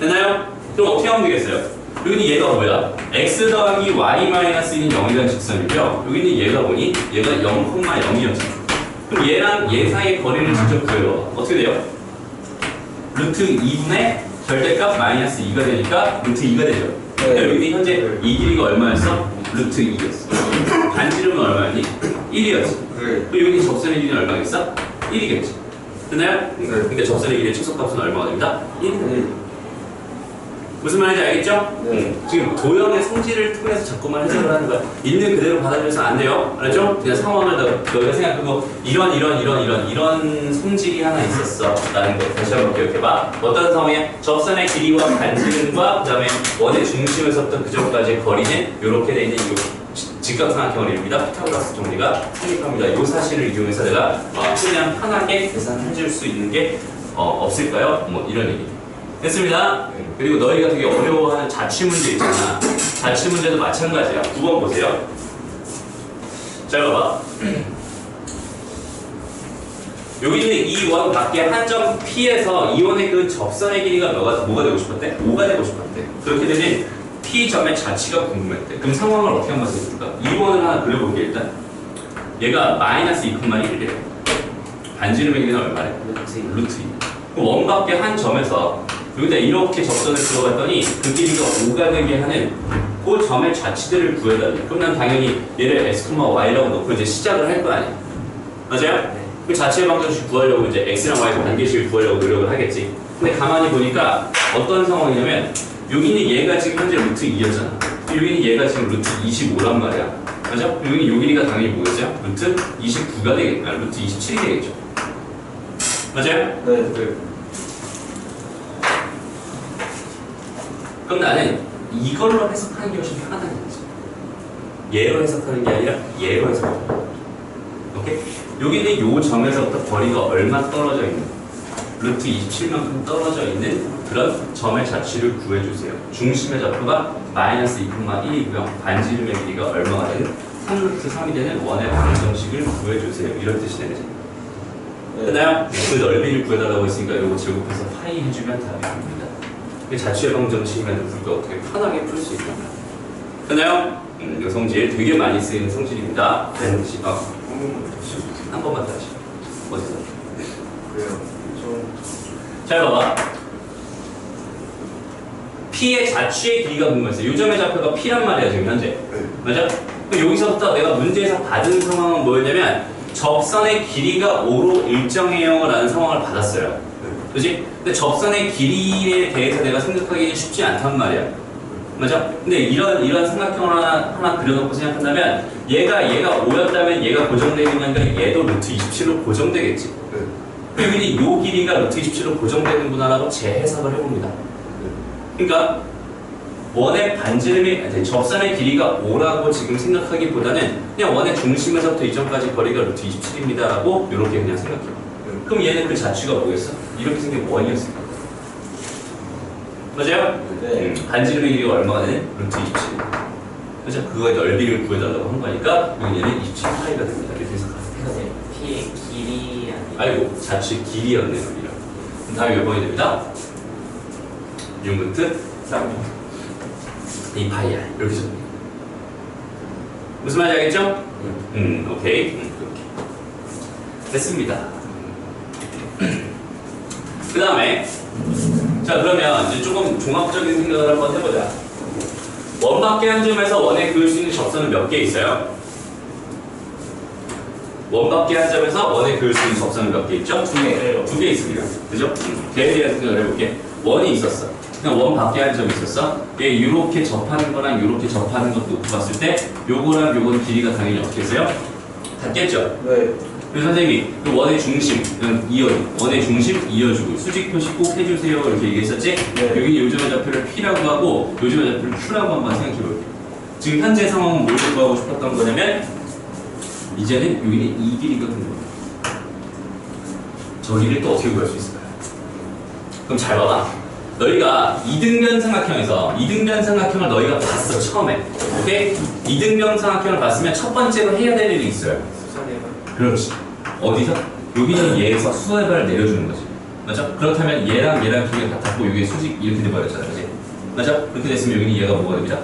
됐나요? 그럼 어떻게 하면 되겠어요? 여기는 얘가 뭐야? x 더하기 y 마이너스 1인 0이라는 직선이고요. 여기는 얘가 뭐니? 얘가 0,0이었죠. 그럼 얘랑 얘 사이의 거리를 직접 구해요. 어떻게 돼요? 루트 2분의 절대값 마이너스 2가 되니까 루트 2가 되죠. 근데 여기는 현재 이 길이가 얼마였어? 루트 2였어. 반지름은 얼마였니? 1이었어. 여기 접선의 길이는 얼마겠어? 1이겠지. 됐나요? 그러니까 접선의 길이의 최소값은 얼마가 됩니다? 1. 무슨 말인지 알겠죠? 지금 도형의 성질을 통해서 자꾸만 해석을 하는 거야. 있는 그대로 받아들여서 안 돼요. 알았죠? 그냥 상황을 너희가 생각하고 이런 성질이 하나 있었어 라는 거 다시 한번 기억해봐. 어떤 상황이야? 접선의 길이와 반지름과 그 다음에 원의 중심에서부터 그 점까지의 거리는 이렇게 돼 있는 이 직각삼각형을 이룹니다. 피타고라스 정리가 성립합니다. 이 사실을 이용해서 내가 그냥 편하게 계산해 줄 수 있는 게 없을까요? 뭐 이런 얘기. 됐습니다. 그리고 너희가 되게 어려워하는 자취문제 있잖아. 자취문제도 마찬가지야. 9번 보세요. 잘 봐봐. 여기 있는 이 원 밖에 한 점 P에서 이 원의 그 접선의 길이가 뭐가 되고 싶었대? 5가 되고 싶었대. 그렇게 되면 P 점의 자취가 궁금했대. 그럼 상황을 어떻게 한번 해볼까? 이 원을 하나 그려볼게 일단. 얘가 마이너스 2,1이래. 반지름의 길이는 얼마래? 루트 2. 그럼 원 밖에 한 점에서 여기다 이렇게 접선을 들어갔더니 그 길이가 5가 되게 하는 그 점의 좌치들을 구해달래. 그럼 난 당연히 얘를 x, y라고 놓고 이제 시작을 할 거 아니야. 맞아요? 그 자체의 방정식 구하려고 이제 x랑 y 관계식을 구하려고 노력을 하겠지. 근데 가만히 보니까 어떤 상황이냐면 여기는 얘가 지금 현재 루트 2였잖아. 여기는 얘가 지금 루트 25란 말이야. 맞아? 여기는 요 길이가 당연히 뭐겠어요? 루트 29가 되겠죠. 루트 27이 되겠죠. 맞아요? 네. 그럼 나는 이걸로 해석하는 게 훨씬 편하다는 거지. 얘로 해석하는 게 아니라 얘로 해석하는 거야. 오케이? 여기는 요 점에서부터 거리가 얼마 떨어져 있는 루트 27만큼 떨어져 있는 그런 점의 자취를 구해주세요. 중심의 좌표가 마이너스 2,1이고요. 반지름의 길이가 얼마가 되는 3루트 3이 되는 원의 방정식을 구해주세요. 이런 뜻이 되죠. 됐나요? 그 넓이를 구해달라고 했으니까 이거 제곱해서 파이 해주면 답이 됩니다. 자취의 방정식임에도 불구하고 어떻게 편하게 풀 수 있다. 됐나요? 이 성질 되게 많이 쓰이는 성질입니다. 반드시 한 번만 다시. 어디서? 그래요. 잘 봐봐. P의 자취의 길이가 궁금했어요. 요 점의 좌표가 P란 말이야 지금 현재. 맞아? 그럼 여기서부터 내가 문제에서 받은 상황은 뭐였냐면 접선의 길이가 5로 일정해요 라는 상황을 받았어요. 그렇지? 근데 접선의 길이에 대해서 내가 생각하기는 쉽지 않단 말이야. 맞아? 근데 이런 삼각형을 하나 그려놓고 생각한다면 얘가 5였다면 얘가 고정되는 거니까 얘도 루트 27로 고정되겠지. 여기는 요 길이가 루트 27로 고정되는구나라고 재해석을 해봅니다. 그러니까 원의 반지름이 아니, 접선의 길이가 5라고 지금 생각하기보다는 그냥 원의 중심에서부터 이점까지 거리가 루트 27입니다라고 이렇게 그냥 생각해요. 그럼 얘는 그 자취가 뭐겠어? 이렇게 생긴 원이었을 거야. 맞아요? 네. 반지름의 길이가 얼마가 되는? 루트 27. 그죠? 그거의 넓이를 구해달라고 한 거니까 얘는 27파이가 됩니다. 이렇게 해석하세요. P의 길이 아이고 자취 길이였네요. 이런. 그럼 다음에 몇 번이 됩니다? 6루트 3번. 2파이야. 이렇게 적립니다. 무슨 말인지 알겠죠? 오케이. 그렇게. 됐습니다. 그 다음에 자 그러면 이제 조금 종합적인 생각을 한번 해보자. 원밖에 한 점에서 원에 그을 수 있는 접선은 몇 개 있어요? 원밖에 한 점에서 원에 그을 수 있는 접선은 몇 개 있죠? 2개. 2개 있습니다. 그죠? 걔에 대한 생각을 해볼게. 원이 있었어. 그냥 원 밖에 한 점이 있었어. 얘 이렇게 접하는 거랑 이렇게 접하는 것도 놓고 봤을 때 요거랑 요건 길이가 당연히 어떻게 했어요? 같겠죠? 네. 그래서 선생님이 그 원의 중심 원의 중심 이어주고 수직 표시 꼭 해주세요 이렇게 얘기했었지? 네. 여기는 요점의 좌표를 P라고 하고 요점의 좌표를 Q라고 한번 생각해 볼게요. 지금 현재 상황은 뭘 구하고 싶었던 거냐면 이제는 여기는 이 길이가 궁금해요. 저 길이를 또 어떻게 구할 수 있을까요? 그럼 잘 봐봐. 너희가 이등변 삼각형을 너희가 봤어 처음에. 오케이? 이등변 삼각형을 봤으면 첫 번째로 해야 될 일이 있어요. 그렇지. 어디서? 여기는 얘에서 수선해발을 내려주는 거지. 맞죠? 그렇다면 얘랑 길이가 같았고 여기에 수직 이렇게 돼버렸잖아. 그치? 맞죠? 그렇게 됐으면 여기는 얘가 뭐가 됩니다?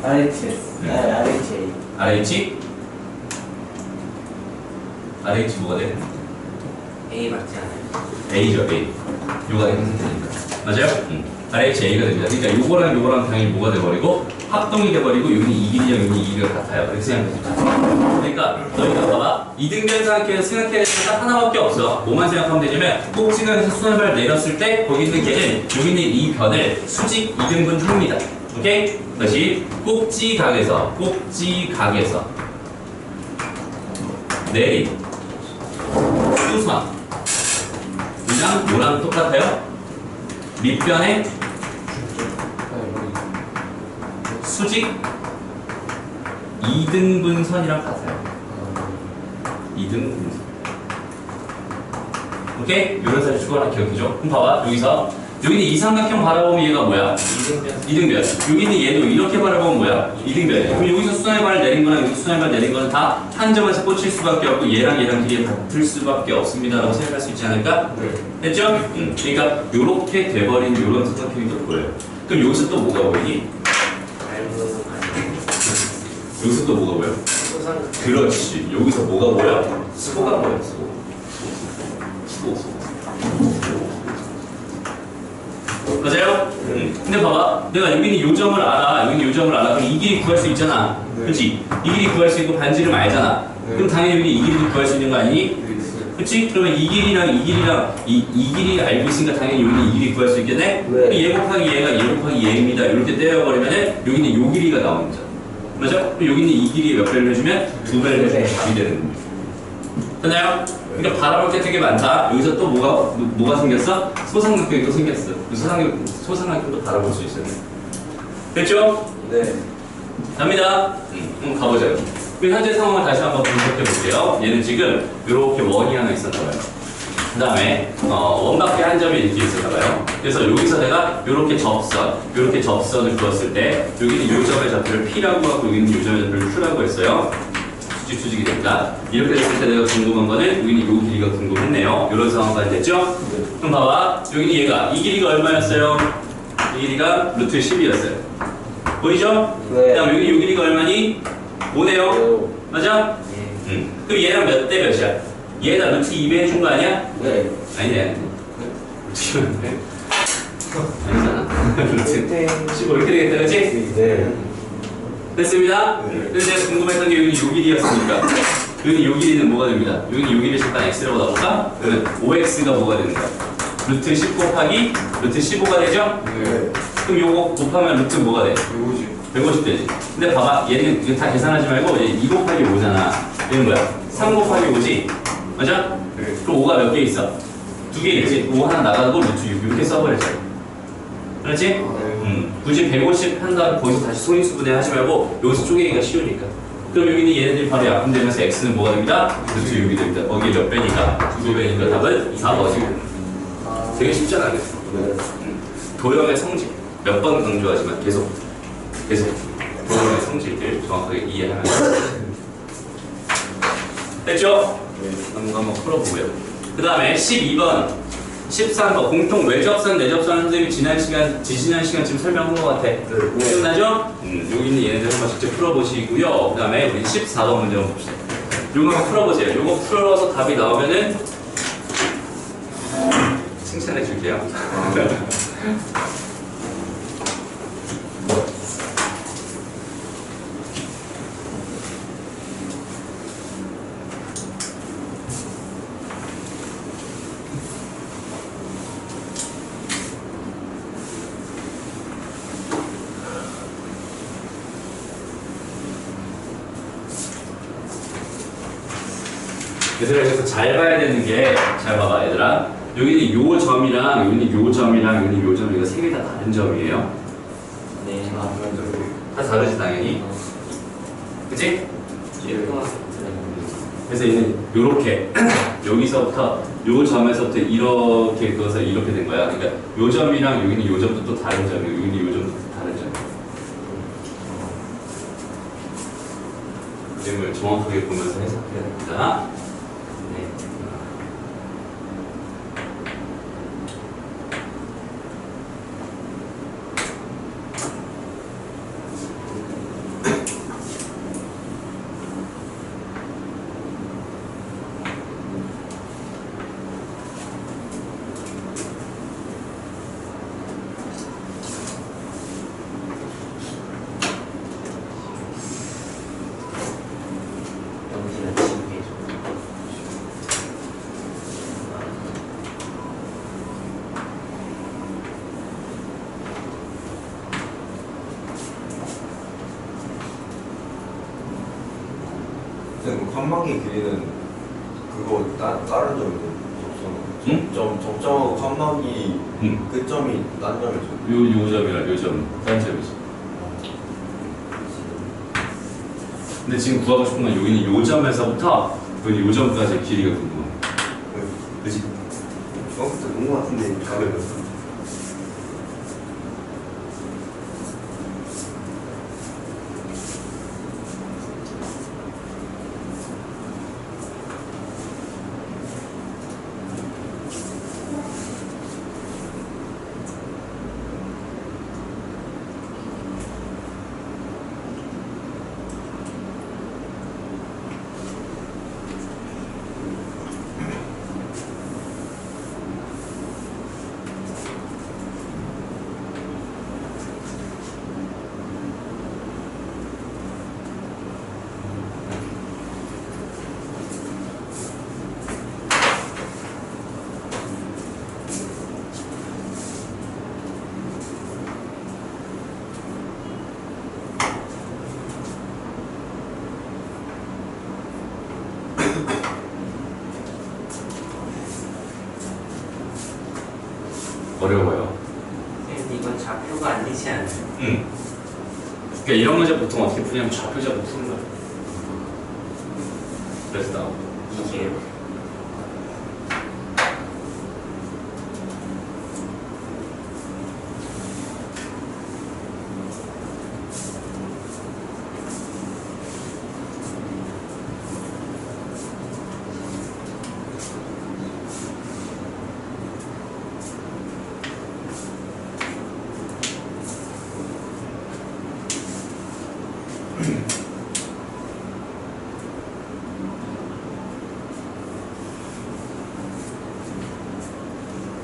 RHS. 네. RHA. RH? RH 뭐가 돼? A 맞지 않아요? A죠, A. 요가 되는 상태니까. 맞아요? RHA가 됩니다. 그러니까 요거랑 당연히 뭐가 돼버리고 합동이 돼버리고 여기는 이 길이랑 여기는 이 길이가 같아요. 이렇게 생각해주세요. 그러니까 너희가 봐봐. 이등변 삼각형에서 생각해야 되는 건 하나밖에 없어. 뭐만 생각하면 되냐면 꼭지각에서 수선발을 내렸을 때 거기 있는 걔는 여기 있는 이 변을 수직 이등분 합니다. 오케이? 다시 꼭지각에서 내린 수선 이랑 뭐랑 똑같아요? 밑변의 수직 2등분선이랑 같아요. 2등분선. 오케이? 이런 사실 추가로 기억해줘. 그럼 봐봐. 여기는 이 삼각형 바라보면 얘가 뭐야? 이등변. 여기는 얘도 이렇게 바라보면 뭐야? 이등변. 그럼 여기서 수선의 내린 거랑 여기서 수선의 내린 거는 다 한 점에서 꽂힐 수밖에 없고 얘랑 길이가 같을 수밖에 없습니다. 라고 생각할 수 있지 않을까? 됐죠? 그러니까 요렇게 돼버린 요런 삼각형이 또 보여요. 그럼 여기서 또 뭐가 보이니? 여기서 또 뭐가 보여? 소상 그렇지. 여기서 뭐가 보여? 수고가 보여. 수고. 맞아요? 근데 봐봐. 내가 여기는 요점을 알아. 그럼 이 길이 구할 수 있잖아. 네. 그렇지? 이 길이 구할 수 있고 반지름 알잖아. 네. 그럼 당연히 여기 이 길이도 구할 수 있는 거 아니니? 그렇지? 그러면 이 길이랑 이 길이 알고 있으니까 당연히 여기는 이 길이 구할 수 있겠네? 네. 얘 곱하기 얘입니다. 이렇게 떼어버리면은 여기는 요 길이가 나오는 거죠. 맞죠? 그럼 여기는 이 길이에 몇 배를 해주면 2배를 해주면 답이 되는 거예요. 됐나요? 그러니까 바라볼 게 되게 많다. 여기서 또 뭐가 생겼어? 소삼각형이 또 생겼어. 소삼각형도 바라볼 수 있어요. 됐죠? 네. 갑니다. 그럼 가보자요. 그럼 현재 상황을 다시 한번 분석해 볼게요. 얘는 지금 이렇게 원이 하나 있었나 봐요. 그 다음에 원밖에 한 점이 이렇게 있었나 봐요. 그래서 여기서 내가 이렇게 접선을 그었을 때 여기는 요점의 좌표를 P라고 하고 여기는 요점의 좌표를 Q라고 했어요. 수직이 됩니다. 이렇게 됐을 때 내가 궁금한 거는 여기는 요 길이가 궁금했네요. 이런 상황까지 됐죠? 그럼 봐봐. 여기는 이 길이가 얼마였어요? 이 길이가 루트 10이었어요. 보이죠? 네. 그 다음 여기 요 길이가 얼마니? 5네요. 맞아? 예. 그럼 얘랑 몇 대 몇이야? 얘가 루트 2배 해준 거 아니야? 네. 아니네. 루트 2배. 아니잖아. 루트 15 이렇게 되겠다, 그치? 네. 됐습니다? 그래서 제가 궁금했던 게 여기 요 길이였으니까 여기 요 길이는 뭐가 됩니다. 여기 요 길이 잠깐 x라고 나볼까? 그러면 5x가 뭐가 되는 거야? 루트 10 곱하기 루트 15가 되죠? 네. 그럼 요거 곱하면 루트 뭐가 돼? 이거지. 150 되지. 근데 봐봐, 얘는 이거 다 계산하지 말고 얘 2 곱하기 5잖아. 얘는 뭐야? 3 곱하기 5지? 맞아? 네. 그럼 5가 몇 개 있어? 2개 있지? 5 하나 나가고 루트 6 이렇게 써버렸지. 그렇지? 굳이 150 한 다음에 거기서 다시 소인수분해 하지 말고 여기서 쪼개기가 쉬우니까. 그럼 여기는 얘네들이 바로 약분되면서 x는 뭐가 됩니다? 루트 6이 됩니다. 거기에 몇 배니까? 2배니까 답은 4번이고. 되게 쉽잖아, 그죠? 네. 도형의 성질 몇 번 강조하지만 계속 도형의 성질들 정확하게 이해하면 됐죠? 한번 풀어보고요. 그 다음에 12번 13번 공통 외접선 내접선 선생님이 지지난 시간쯤 설명한 것 같아. 기억나죠? 여기 있는 얘네들 한번 직접 풀어보시고요. 그 다음에 우리 14번 문제 한번 봅시다. 요거 한번 풀어보세요. 요거 풀어서 답이 나오면은 칭찬해 줄게요. 얘들아, 여기서 잘 봐야 되는 게, 잘 봐봐, 얘들아. 여기는 요 점이랑, 여기는 요 점이랑, 여기는 요 점이 세 개 다 다른 점이에요. 네. 다 다르지, 당연히. 그치? 예. 그래서 얘는 요렇게, 여기서부터, 요 점에서부터 이렇게 그어서 이렇게 된 거야. 그러니까 요 점이랑 여기는 요 점도 또 다른 점이고, 여기는 요 점도 또 다른 점이야. 그림을 정확하게 보면서 해석해야 됩니다. 네. 영지가 지우개 줘. 선생님, 칸막이 길이는 그거 다른 점이죠? 응? 접점하고 칸막이 응. 끝점이 딴 점이죠? 요 점이랑 요 점, 딴 점이지. 근데 지금 구하고 싶은 건 여기는 요 점에서부터 여기 요 점까지 길이가 궁금해. 그치? 중학교 때 본것 같은데 그래. 어려워요. 선생님, 이건 좌표가 안 되지 않아요? 응. 그러니까 이런 문제 보통 어떻게 푸냐면 좌표 잡고 푸는 거야. 그래서 나오고. 이게요?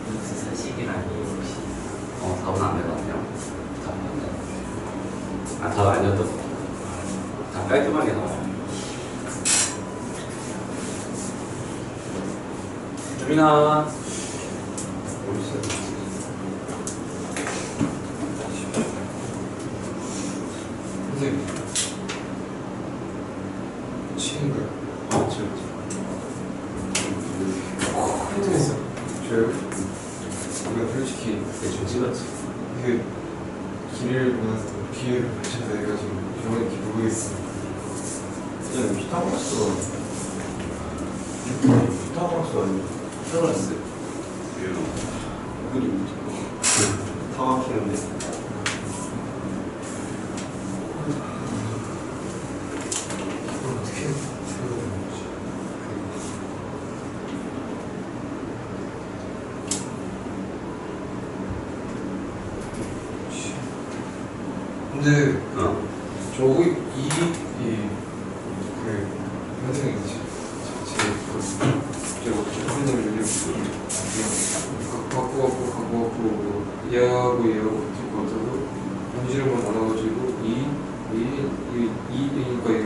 루트 40일 아니에요, 혹시? 4번 안 해봤네요. 답 아니었던 다 깔끔하게 나와요. 유빈아. 선생님 친구야 힘들었어 저요? 우리가 솔직히 대충 찍었지. 이게 길을 보면서 기회를 맞춰서 내가 지금 정확히 모르겠어 그냥 피타고라스 아니야? 플러스. 그림 다 막히는데 이걸 어떻게 생각하는 거지? 근데 어. 저거 그 선생님이지 제가 선생님을 갖고 뭐 얘하고 듣고 어쩌고 본질만 나눠가지고 2니까 이게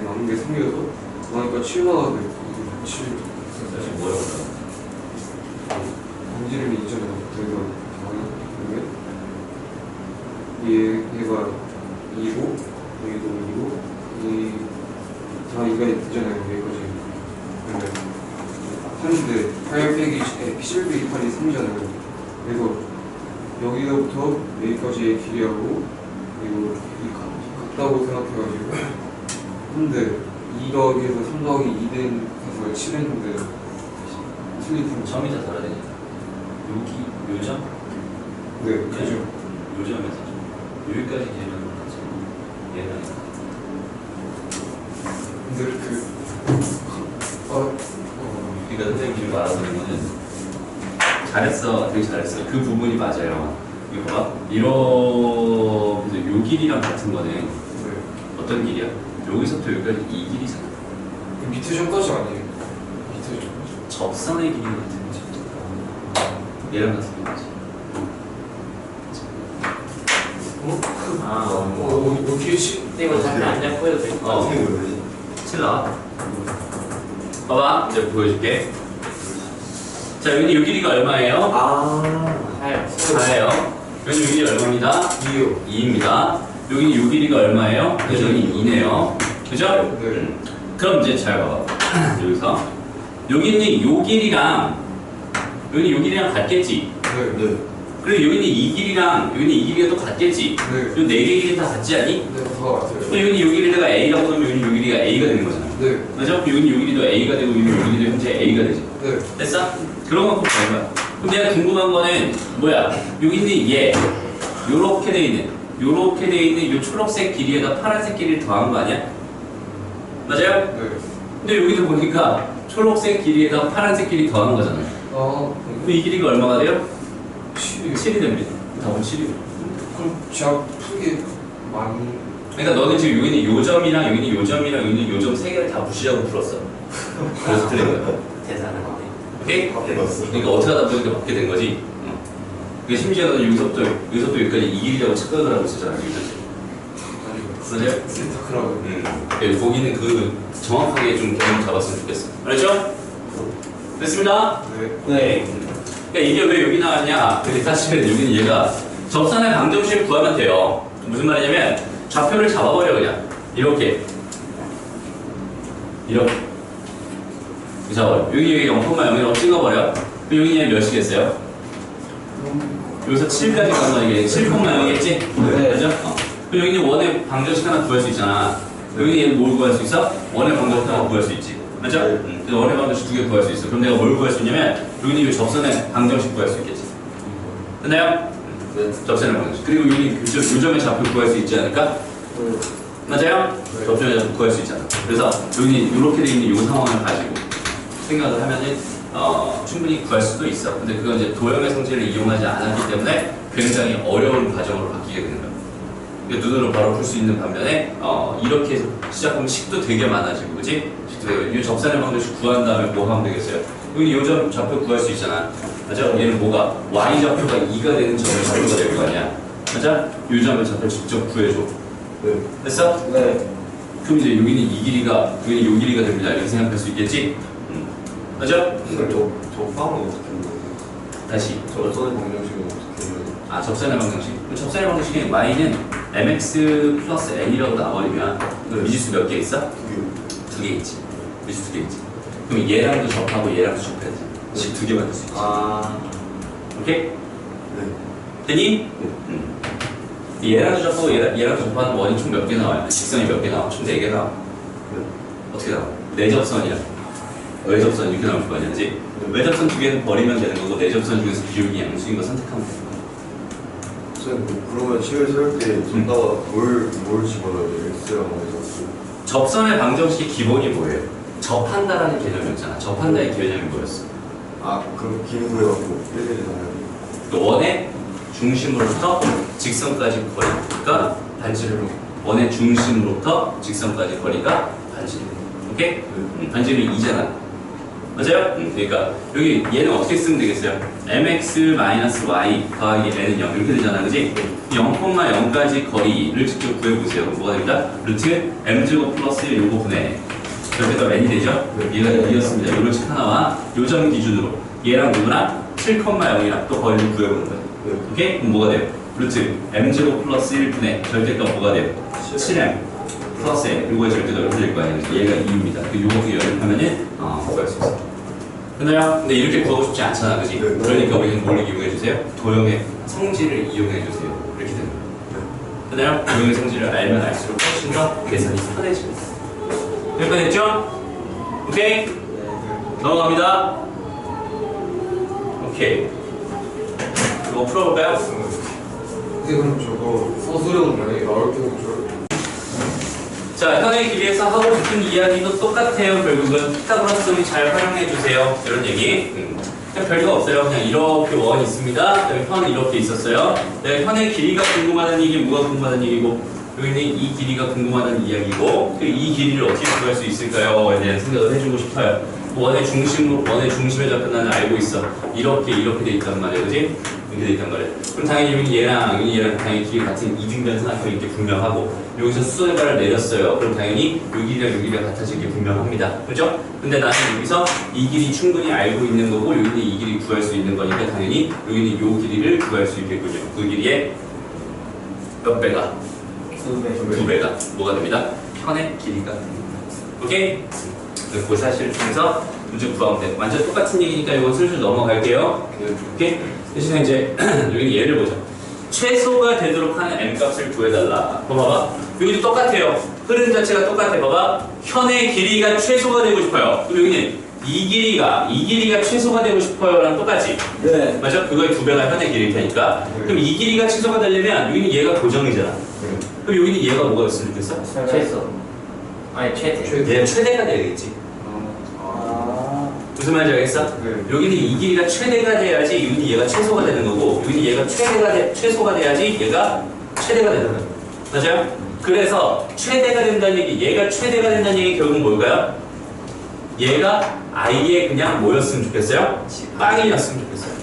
남은 게 3이어서 그러니까 7 나와도 7 사실 뭐라고 본질이 있잖아요 그래서 얘가 2고 여기도 2고 다 2가 있잖아요 여기까지 근데 8 빼기 7 빼기 8이 3이잖아요 그래서 여기서부터 여기까지의 길이하고 그리고 같다고 생각해가지고 근데 2 더하기에서 3 더하기 2된 가서 7했는데 틀리면 점이 다 달아야 되니까. 여기 요점? 네 그죠 요점에서 여기까지 되면 맞지. 얘는 근데 그러니까 선생님 지금 말하는 거는 잘했어, 되게 잘했어. 그 부분이 맞아요. 이거 봐. 이러면서 요 길이랑 같은 거는 네. 어떤 길이야? 여기서부터 여기까지 이 길이잖아. 그 밑에 점까지 아니에요 밑에 점까지 접선의 길이 같은 거지. 얘랑 같은 거지. 여기에 10 근데 이거 잠깐 안 잡고 해도 될 것 같아. 어, 왜지? 7 나와. 봐봐, 이제 보여줄게. 자, 여기 요 길이가 얼마예요? 할 4예요. 여기 요 길이 얼마입니다? 2요 2입니다. 여기 요 길이가 얼마예요? 그래서 여기 2네요. 그죠? 네. 그럼 이제 잘 봐봐. 여기서 여기 있는 요 길이랑 여기 요 길이랑 같겠지. 네. 그리고 여기 있는 이 길이랑 여기 있는 이 길이가 또 같겠지. 네. 요 네 개 길이 다 같지 않니? 네, 다 같아요. 그럼 여기 있는 요 길이가 A라고 하면 여기 있는 요 길이가 A가 되는 거잖아. 네. 맞아? 여기 있는 요 길이도 A가 되고 여기 있는 요 길이도 현재 A가 되지. 네. 됐어? 그런 거 꼭 볼 거야. 그럼 내가 궁금한 거는 뭐야? 여기 있는 얘 요렇게 돼 있는 요 초록색 길이에다 파란색 길이를 더한 거 아니야? 맞아요? 네. 근데 여기도 보니까 초록색 길이에다 파란색 길이 더하는 거잖아. 아, 그럼 이 길이가 얼마가 돼요? 7이요. 7이 됩니다. 답은 7이고. 그럼 제가 풀게 많이. 그러니까 너는 지금 여기는 요점이랑 여기는 요점이랑 여기는 요점 세 개를 다 무시하고 풀었어. 그래서 틀린 거야. 대단한데. 오케이? 맞어. 그러니까 어떻게 하다 보니까 맞게 된 거지. 그러니까 심지어 너는 여기서부터 여기까지 이 길이라고 착각을 하고 있었잖아. 맞아요? 센터크라고. 그러니까 거기는 그 정확하게 좀 개념 잡았으면 좋겠어. 알았죠? 됐습니다. 네. 네. 그러니까 이게 왜 여기 나왔냐? 근데 사실은 여기는 얘가 접선의 방정식을 구하면 돼요. 무슨 말이냐면 좌표를 잡아버려 그냥 이렇게 잡아요. 여기 0,0이라고 찍어버려. 그럼 여기 몇이겠어요? 여기서 7까지 가면 이게 7,0이겠지? 네. 그죠? 그럼 여기는 원의 방정식 하나 구할 수 있잖아. 여기는 얘는 뭘 구할 수 있어? 원의 방정식 하나 구할 수 있지. 맞죠? 그래서 원의 방정식 2개 구할 수 있어. 그럼 내가 뭘 구할 수 있냐면 여기는 이 접선의 방정식 구할 수 있겠지. 됐나요? 네. 접선의 방정식. 그리고 여기 요점의 좌표 구할 수 있지 않을까? 맞아요? 네. 접선의 좌표 구할 수 있잖아. 그래서 여기 이렇게 돼 있는 이 상황을 가지고 생각을 하면은 충분히 구할 수도 있어. 근데 그건 이제 도형의 성질을 이용하지 않았기 때문에 굉장히 어려운 과정으로 바뀌게 되는 거야. 그러니까 눈으로 바로 풀 수 있는 반면에 이렇게 해서 시작하면 식도 되게 많아지고, 그지? 식도 되게. 이 접선의 방정식 구한 다음에 뭐 하면 되겠어요? 여기 요점 좌표 구할 수 있잖아. 맞아? 얘는 뭐가? y 좌표가 2가 되는 점의 좌표가 될 거 아니야. 맞아? 요 점의 좌표 직접 구해줘. 네. 됐어? 네. 그럼 이제 여기는 이 길이가, 여기는 요 길이가 됩니다. 이렇게 생각할 수 있겠지? 맞아? 근데 저 빵은 어떻게 다시. 접선의 방정식은 어떻게 해요? 아, 접선의 방정식. 그럼 접선의 방정식에 y는 mx 플러스 n이라고 나와버리면 미지수 몇 개 있어? 두 개 있지. 미지수 두 개 있지. 그럼 얘랑도 접하고 얘랑도 접해야지. 식 두 개 만들 수 있지. 아, 오케이? 네. 됐니? 얘랑도 접하고 얘랑도 접하는 원이 총 몇 개 나와요? 직선이 몇 개 나와? 총 4개 나와. 어떻게 나와? 내접선이야. 외접선 이렇게 나올 거 아니지? 외접선 두 개는 버리면 되는 거고 내접선 중에서 비율이 양수인 거 선택하면 되는 거야. 선생님, 그러면 식을 세울 때 전다가 뭘 집어넣어야 돼요? X랑 Y에서? 접선의 방정식의 기본이 뭐예요? 접한다라는 개념이었잖아. 접한다의 개념이 뭐였어? 아, 그럼 긴 구해갖고 1대1 나와야 돼요? 그 원의 중심으로부터 직선까지 거리가 반지름. 원의 중심으로부터 직선까지 거리가 반지름. 오케이? 반지름이 2잖아. 맞아요? 그러니까 여기 얘는 어떻게 쓰면 되겠어요? mx-y 더하기 n은 0 이렇게 되잖아, 그지? 0,0까지 거리를 직접 구해보세요. 뭐가 됩니다? 루트 m제곱 플러스 요거 분의 이렇게 더 n이 되죠? 얘가 2였습니다. 요런 식 하나와 요점 기준으로 얘랑 누구랑 7,0이랑 또 거리를 구해보는 거예요. 오케이? 그럼 뭐가 돼요? 루트 m제곱 플러스 1분의 절대값 뭐가 돼요? 7m 플러스 n 요거의 절대값 이렇게 될 거 아니에요? 얘가 2입니다. 요것도 열입하면은 구할 수 있어요. 끝나요? 근데 이렇게 구하고 싶지 않잖아, 그지? 네. 그러니까 우리는 뭘 이용해주세요? 도형의 성질을 이용해주세요. 이렇게 되는 거예요. 끝나요? 도형의 성질을 알면 알수록 훨씬 더 계산이 편해집니다. 여기까지 됐죠? 오케이? 넘어갑니다. 오케이. 이거 풀어볼까요? 근데 그럼 저거 서술형은 만약에 나올 경우 저 자, 현의 길이에서 하고 싶은 이야기도 똑같아요. 결국은 피타고라스 정리 잘 활용해주세요. 이런 얘기. 그냥 별거 없어요. 그냥 이렇게 원 있습니다. 그다음에 현 이렇게 있었어요. 그다음에 현의 길이가 궁금하다는 얘기, 뭐가 궁금하다는 얘기고, 여기는 이 길이가 궁금하다는 이야기고, 이 길이를 어떻게 구할 수 있을까요?에 대한 생각을 해주고 싶어요. 원의 중심에 잡힌 나는 알고 있어. 이렇게 돼 있단 말이에요, 그지? 이렇게 돼 있단 말이에요. 그럼 당연히 여기 얘랑 당연히 길이 같은 이등변 삼각형이 게 분명하고, 여기서 수선의 발을 내렸어요. 그럼 당연히 여기랑 여기가 같아질 게 분명합니다. 그죠? 근데 나는 여기서 이 길이 충분히 알고 있는 거고, 여기는 이 길이 구할 수 있는 거니까 당연히 여기는 이 길이를 구할 수 있겠군요. 그 길이의 몇 배가? 2배가 뭐가 됩니다? 현의 길이가 됩니다. 오케이? 그 사실을 통해서 문제 구하면 돼. 완전 똑같은 얘기니까 이건 슬슬 넘어갈게요. 오케이? 대신에 이제 여기 예를 보자. 최소가 되도록 하는 m 값을 구해달라. 봐봐. 여기도 똑같아요. 흐름 자체가 똑같아. 봐봐. 현의 길이가 최소가 되고 싶어요. 그리고 여기는 이 길이가 최소가 되고 싶어요랑 똑같지? 네. 맞아? 그거의 2배가 현의 길이일 테니까. 그럼 이 길이가 최소가 되려면 여기는 얘가 고정이잖아. 그럼 여기는 얘가 뭐가 됐으면 좋겠어? 최소. 아니 최대. 얘는 최대가 돼야겠지. 무슨 말인지 알겠어? 네. 여기는 이 길이가 최대가 돼야지 여기는 얘가 최소가 되는 거고 여기는 얘가 최소가 돼야지 얘가 최대가 되는 거야. 맞아요? 그래서 최대가 된다는 얘기, 얘가 최대가 된다는 얘기 결국은 뭘까요? 얘가 아예 그냥 뭐였으면 좋겠어요? 빵이었으면 좋겠어요.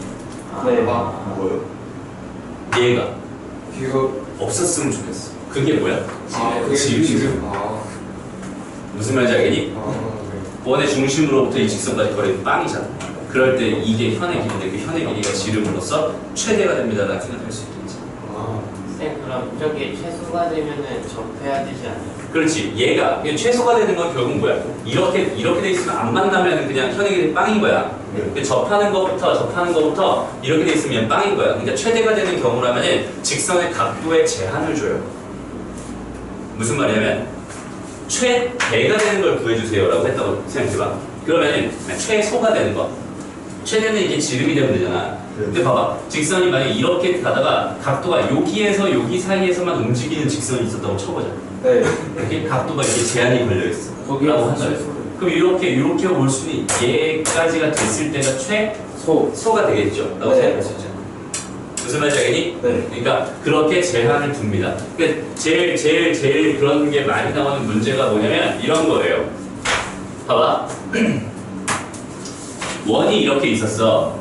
네. 뭐요? 얘가 기억 없었으면 좋겠어. 그게 뭐야? 그게 지름이죠. 지금 무슨 말인지 알겠니? 네. 원의 중심으로부터 이 직선까지 거리는 빵이잖아. 그럴 때 이게 현의 길이인데 그 현의 길이가 지름으로써 최대가 됩니다라고 생각할 수 있겠지. 쌤 그럼 저기 최소가 되면은 접해야 되지 않아요? 그렇지. 얘가 최소가 되는 건 결국 뭐야? 이렇게 돼 있으면 안 만나면 그냥 현의 길이 빵인 거야. 네. 접하는 것부터 이렇게 돼 있으면 빵인 거야. 그러니까 최대가 되는 경우라면은 직선의 각도에 제한을 줘요. 무슨 말이냐면 최대가 되는 걸 구해주세요라고 했다고 생각해봐. 그러면은 최소가 되는 거. 최대는 이게 지름이 되면 되잖아. 근데 봐봐. 직선이 만약에 이렇게 가다가 각도가 여기에서 여기 사이에서만 움직이는 직선이 있었다고 쳐보자. 네. 이렇게 각도가 이렇게 제한이 걸려있어. 거기에 라고 한다. 최소. 그럼 이렇게 올 수는 얘까지가 됐을 때가 최소가 되겠죠. 라고 네. 생각할 수 있잖아. 무슨 말인지 알겠니? 네. 그러니까 그렇게 제한을 둡니다. 그러니까 제일 그런 게 많이 나오는 문제가 뭐냐면 이런 거예요. 봐봐. 원이 이렇게 있었어.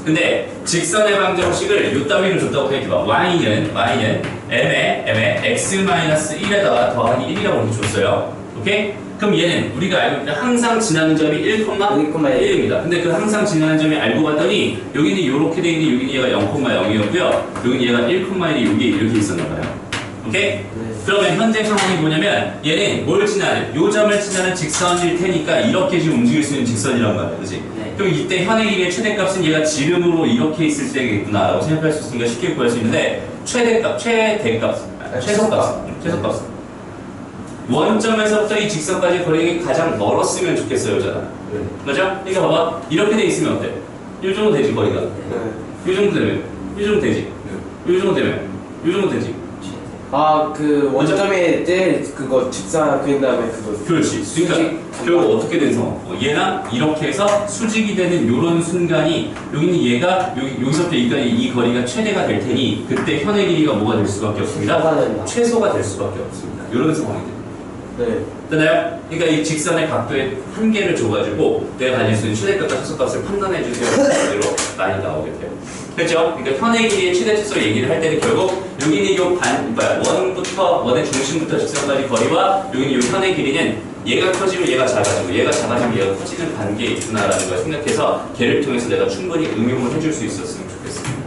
근데 직선의 방정식을 요 따위를 줬다고 생각해봐. y는 m에 x-1에다가 더하기 1이라고 이렇게 줬어요. 오케이? 그럼 얘는 우리가 알고 있는 항상 지나는 점이 1,1입니다. 근데 그 항상 지나는 점이 알고 봤더니 여기는 이렇게 돼 있는데 여기는 얘가 0,0이었고요. 여기는 얘가 1,1이 여기 이렇게 있었나 봐요. 오케이? 그러면 현재 상황이 뭐냐면 얘는 뭘 지나는? 요 점을 지나는 직선일 테니까 이렇게 지금 움직일 수 있는 직선이란 말이야. 그치? 네. 그럼 이때 현의 길이의 최대값은 얘가 지름으로 이렇게 있을 때겠구나 라고 생각할 수 있으니까 쉽게 구할 수 있는데 최소값 원점에서부터 이 직선까지 거리가 가장 멀었으면 좋겠어요, 잖아. 네. 맞아? 그러니까 봐봐. 이렇게 돼 있으면 어때? 요 정도 되지, 거리가. 요 정도 되면. 요 정도 되지. 요 정도 되면. 요 정도 되지. 아, 그 원점에 때 그거 직사 그린 다음에 그거. 그렇지. 그러니까 결국 어떻게 된 상황? 얘랑 이렇게 해서 수직이 되는 요런 순간이 여기는 얘가 여기서부터 여기까지 이 거리가 최대가 될 테니 그때 현의 길이가 뭐가 될 수밖에 없습니다. 최소가 될 수밖에 없습니다. 요런 상황이 됩니다. 네. 됐나요? 그러니까 이 직선의 각도의 한계를 줘가지고 내가 가질 수 있는 최대값과 최소값을 판단해 주세요. 그대로 많이 나오게 돼요. 그렇죠? 그러니까 현의 길이의 최대 최소 얘기를 할 때는 결국 여기는 원의 중심부터 직선까지 거리와 여기는 요 현의 길이는 얘가 커지면 얘가 작아지고 얘가 작아지면 얘가 커지는 관계에 있구나라는 걸 생각해서 걔를 통해서 내가 충분히 응용을 해줄 수 있었으면 좋겠습니다.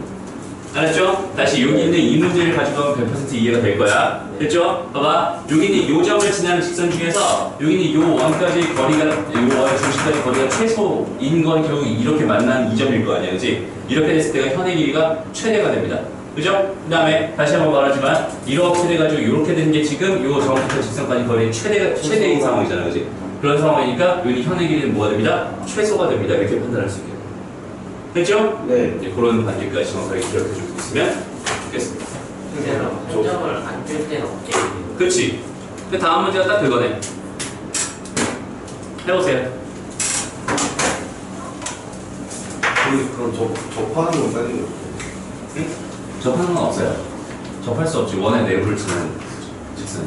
알았죠? 다시 여기 있는 이 문제를 가지고 하면 100% 이해가 될 거야. 됐죠? 봐봐. 여기는 요 점을 지나는 직선 중에서 여기는 요 원까지 거리가, 요 원의 중심까지 거리가 최소인 건 결국 이렇게 만나는 이 점일 거 아니야. 그치? 이렇게 됐을 때가 현의 길이가 최대가 됩니다. 그죠? 그 다음에 다시 한번 말하지만 이렇게 돼가지고 이렇게 된 게 지금 요 점부터 직선까지 거리의 최대인 상황이잖아. 그치? 그런 상황이니까 여기 현의 길이는 뭐가 됩니다? 최소가 됩니다. 이렇게 판단할 수 있게. 됐죠? 네. 이제 그런 관계까지 정확하게 기억해 주고 있으면 좋겠습니다. 실제로 한 점을 안 줄 때는 어떻게 해요? 그렇지. 그 다음 문제가 딱 그거네. 해보세요. 그럼 접하는 건 따지는 거. 응? 접하는 건 없어요. 접할 수 없지. 원의 내부를 치는 직선.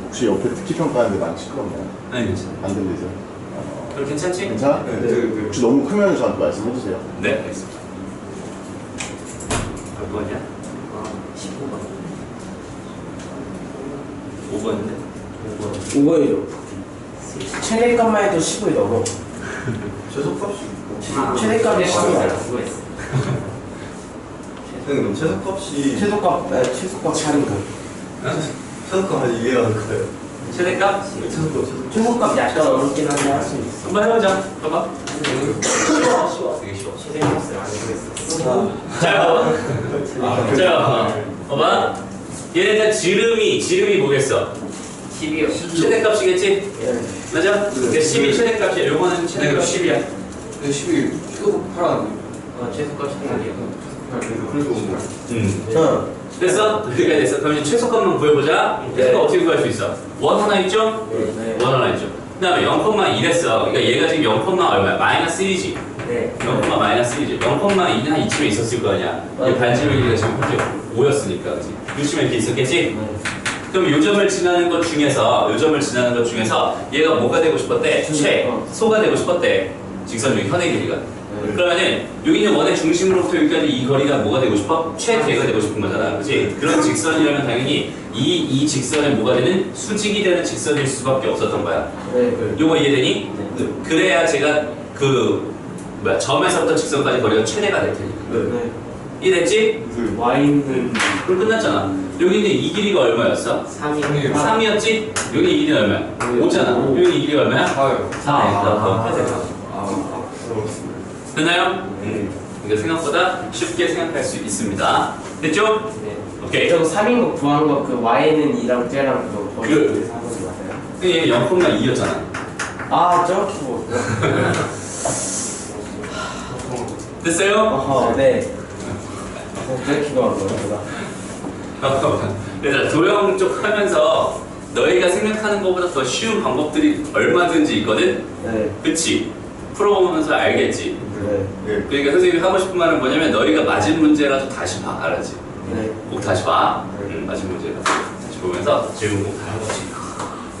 혹시 옆에 특기 평가하는데 많이 시끄럽나요? 아니, 괜찮아. 안 들리세요? 그럼 괜찮지? 괜찮아? 네. 혹시 너무 크면 저한테 말씀해 주세요. 네, 알겠습니다. 몇 번이야? 15번. 5번인데? 5번이죠. 최대값만 해도 10을 넘어. 최소값이 있고. 최대값이 10이야. 수고했어. 그럼 최소값이 최소값 차린가. 최소값 아직 이해가 안 가요. 최대값? 최소값 약간 어렵긴 한데 할 수 있어. 한번 해보자. 봐봐. 쉬워. 되게 쉬워. 최대값을 안 주겠어. 자, 봐봐. 얘네들 지름이 뭐겠어? 12요. 최대값이겠지? 예. 맞아? 그러니까 10이 최대값이야. 요거는 최대값 10이야. 10이 최소 파란 최소값 10이요. 그래서 됐어? 그러니까 됐어. 그럼 이제 최소값만 구해보자. 최소값 어떻게 구할 수 있어? 원 하나 있죠? 네. 원 하나 있죠. 그 다음에 0,1 했어. 그러니까 얘가 지금 0, 얼마야? 마이너스 1이지. 네. 0, 마이너스 1이지. 0,2는 한 이쯤에 있었을 거 아니야. 이게 반지름 길이가 지금 현재 5였으니까, 그치? 요쯤에 이렇게 있었겠지? 그럼 요점을 지나는 것 중에서 얘가 뭐가 되고 싶었대? 소가 되고 싶었대. 직선 중에 현의 길이가. 그러면은 여기 있는 원의 중심으로부터 여기까지 이 거리가 뭐가 되고 싶어? 최대가 되고 싶은 거잖아, 그렇지? 그런 직선이라면 당연히 이 직선에 뭐가 되는 수직이 되는 직선일 수밖에 없었던 거야. 네. 요거 이해되니? 그래야 제가 그 뭐야 점에서부터 직선까지 거리가 최대가 될 테니까. 네. 이해됐지? Y는 그럼 끝났잖아. 여기 있는 이 길이가 얼마였어? 3이 3이었지? 여기 이 길이가 얼마야? 5잖아. 여기 이 길이가 얼마야? 4요. 4. 부러웠습니다. 됐나요? 이거 생각보다 쉽게 생각할 수 있습니다. 됐죠? 네. 오케이. 저거 3인 거 구한 거 그 Y는 2랑 쟤랑 그거 거의 그- 사는 거 맞아요? 얘 0,2였잖아. 아 저렇게 뭐 됐어요? 어허 네 저렇게 구한 거구나 얘들아 도형 쪽 하면서 너희가 생각하는 것보다 더 쉬운 방법들이 얼마든지 있거든? 네. 그치? 풀어보면서 알겠지? 네. 네. 그러니까 선생님이 하고 싶은 말은 뭐냐면 너희가 맞은 문제라도 다시 봐, 알았지? 네. 꼭 다시 봐. 맞은 문제라도 다시 보면서 질문 꼭 다 해보지.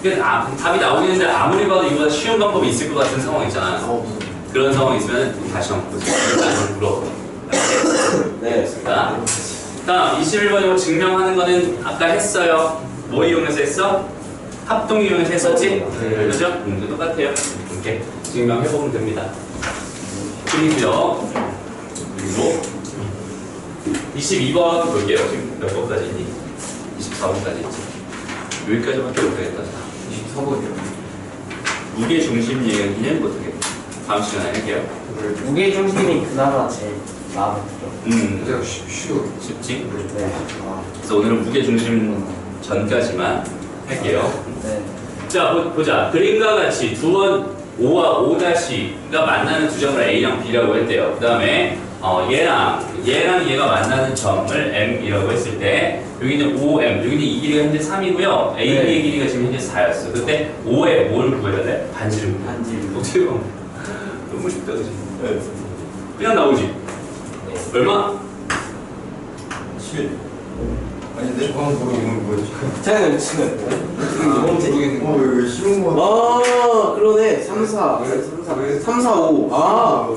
그러니까 답이 나오겠는데 아무리 봐도 이거보다 쉬운 방법이 있을 것 같은 상황 있잖아. 그런 상황 있으면 다시 한번 보지. 물어봐. 네. 자, 다음 21번이고 증명하는 거는 아까 했어요. 뭐 이용해서 했어? 합동 이용해서 했었지? 그죠? 똑같아요. 이렇게 증명해보면 됩니다. 그리고요. 그리고 22번 볼게요. 지금 몇 번까지 있니? 24번까지 있지. 여기까지밖에 못 가겠다. 24번이요. 무게 중심 얘기는 못하겠다. 다음 시간에 할게요. 무게 중심이 그나마 제일 마음에 들어. 그냥 쉬워. 쉽지? 네. 그래서 오늘은 무게 중심 전까지만 할게요. 네. 자, 보자. 그림과 같이 두 번 5와 5-가 만나는 두 점을 A랑 B라고 했대요. 그 다음에 얘랑 얘가 만나는 점을 M이라고 했을 때 여기는 5M, 여기는 이 길이가 현재 3이고요. AB의 네. 길이가 지금 현재 4였어. 그때 5에 뭘 구해야 돼? 반지를 구해. 반지를. 어떻게 보면 너무 쉽다, 그지? 네. 그냥 나오지. 얼마? 7. 아닌데? 저건 모르겠는 뭐지? 저는 지금 모르겠는 왜 쉬운 거? 아 그러네 3, 4 3, 4, 5 아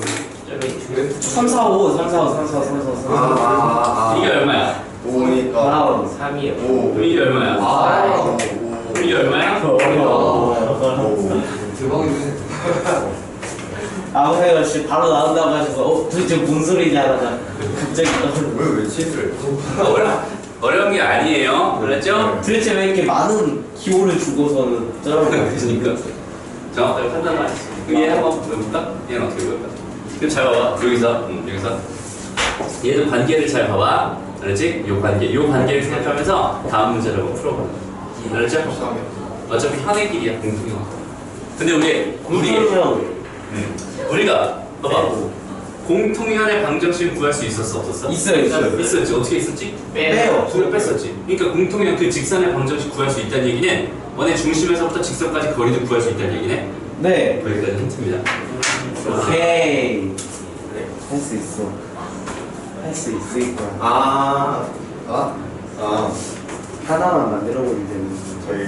3, 4, 5 3, 4, 5 3, 4, 3, 4, 3, 4 이게 얼마야? 5니까. 브라운 3이요. 5. 이게 얼마야? 아 이게 얼마야? 대박이네. 아무래도 씨 바로 나온다고 하셔서 도대체 뭔 소리냐 하다가 갑자기 왜 7을? 어려운 게 아니에요. 그랬죠? 도대체 왜 이렇게 많은 기호를 주고서는 저런 그러니까 정확하게 판단을 안 했어. 그럼 얘 한번 볼까? 얘는 어떻게 볼까? 그럼 잘 봐봐. 여기서 얘도 관계를 잘 봐봐. 알았지? 요 관계를 생각하면서 다음 문제를 한번 풀어봐. 알았죠? 어차피 현의 길이야, 공통형. 근데 우리가 봐봐. 공통현의 방정식을 구할 수 있었어, 없었어? 있어요. 있었지. 어떻게 있었지? 빼요. 둘을 뺐었지. 그러니까 공통현 그 직선의 방정식 구할 수 있다는 얘기는 원의 중심에서부터 직선까지 거리도 구할 수 있다는 얘기네. 네 거기까지 힌트입니다. 오케이 할 수 있어 할 수 있을 거야 하나만 만들어 버리면 되는 저희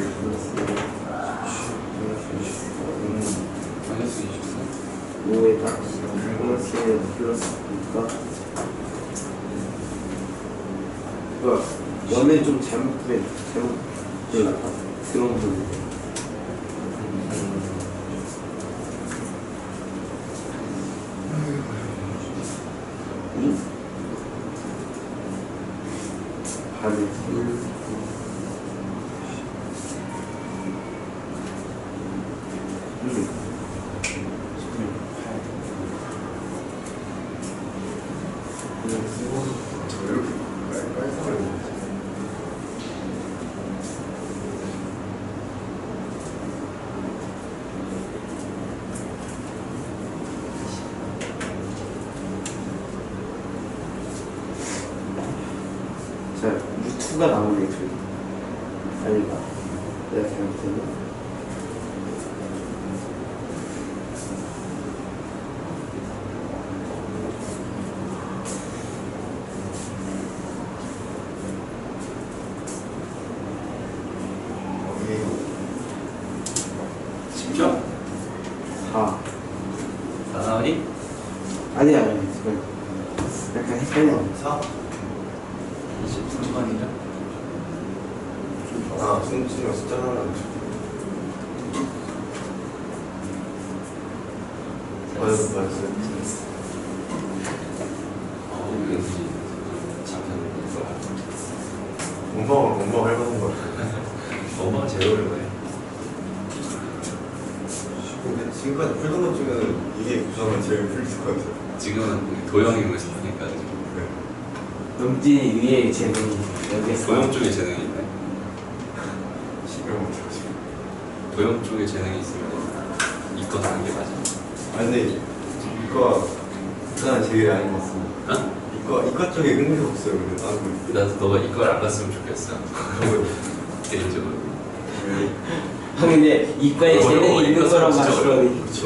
마이너스 24. 5에다 플러스니까 연애 좀 잘못 나타 그런 부분 반을 자, 루트가 나오네 저기 아닌가? 내가 잘못했나? 쉽죠? 4 아, 순수가 숫자 하나 맞았어요. 엄마가 해봤는 거 같아. 엄마가 제일 어려워요. 근데 지금까지 풀던 것 중에는 이게 구성은 제일 풀릴 것 같아요. 지금은 도형이 여기서 보니까 용진이 위에 재능이 여기서. 도형 쪽에 재능이 있네. 시끄러워 못해가지고. 도형 쪽에 재능이 있으면 이거 하는 게 맞아. 아 근데 이거 일단 제일 아닌 것 같습니다. 어? 이거 쪽에 흥미가 없어요. 근데 나는 나도 너가 이걸 안 봤으면 좋겠어. 개인적으로. 아 근데 이과에 재능이 있는 거랑 진짜 맞추라니. 어려워. 그렇죠.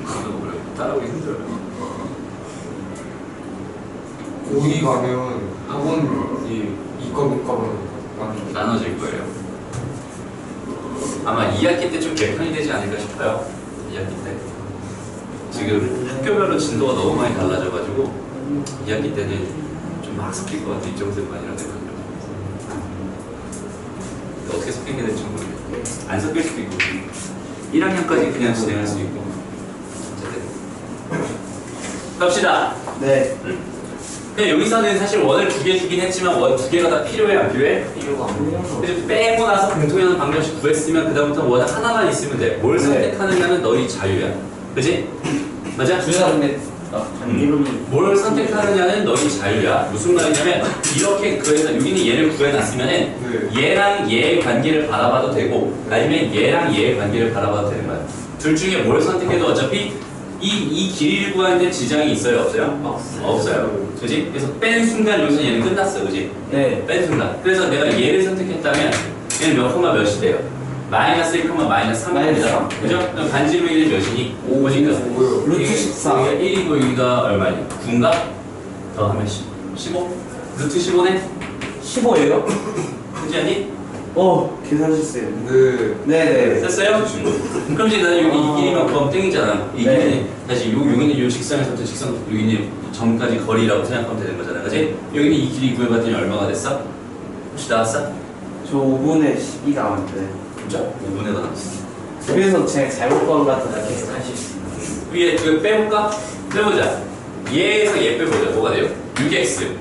너무 어려워. 따라오기 힘들어요. 고2 가면 학원이 이과 문과만 나눠질 거예요. 아마 2학기 때 좀 개편이 되지 않을까 싶어요. 2학기 때. 지금 학교별로 진도가 너무 많이 달라져가지고 2학기 때는 좀 막 섞일 것 같아. 이정도만이라 생각해요. 어떻게 섞이게 될지 모르겠어요. 안 섞일 수도 있고 1학년까지 그냥 진행할 수 있고. 어쨌든 갑시다. 네. 근데 여기서는 사실 원을 2개 주긴 했지만 원 2개가 다 필요해 안 필요해? 필요가 없네요. 그래서 빼고 나서 공통이라는 방정식 구했으면 그다음부터 원 하나만 있으면 돼. 뭘 네. 선택하느냐는 너희 자유야. 그지? 맞아? 둘다 근데 관계론이 뭘 선택하느냐는 너희 자유야. 무슨 말이냐면 이렇게 그래서 여기는 얘를 구해놨으면은 얘랑 얘의 관계를 바라봐도 되고 아니면 얘랑 얘의 관계를 바라봐도 되는 거야. 둘 중에 뭘 선택해도 어차피 이 길이를 구하는데 지장이 있어요? 없어요? 없어요. 그지? 그래서 뺀 순간 여기서 얘는 끝났어. 그지? 네. 뺀 순간. 그래서 내가 얘를 선택했다면 얘는 몇 콤마 몇이 돼요? 마이너스 1, 마이너스 3이 마이너스 되죠? 3. 그죠? 그럼 반지름이 몇이니? 5니까. 루트 14. 여기가 1이고 여기가 얼마니? 9인가? 더 하면 15? 루트 15네? 15예요? 그지 않니? 계산했어요. 네. 네네. 됐어요? 그럼 이제 나는 여기 이 길이만 구하면 땡이잖아. 이 네. 길이는 다시 여기는 요 직선에서부터 직선 여기는 점까지 거리라고 생각하면 되는 거잖아. 그지? 여기는 이 길이 구해봤더니 얼마가 됐어? 혹시 나왔어? 저 5분에 12 나왔는데. 진짜? 5분에가 나왔어. 그래서 제가 잘못 구한 것 같아서 이렇게 계속 하실 수 있는. 위에 그 빼볼까? 빼보자. 얘에서 얘 빼보자. 뭐가 돼요? 6x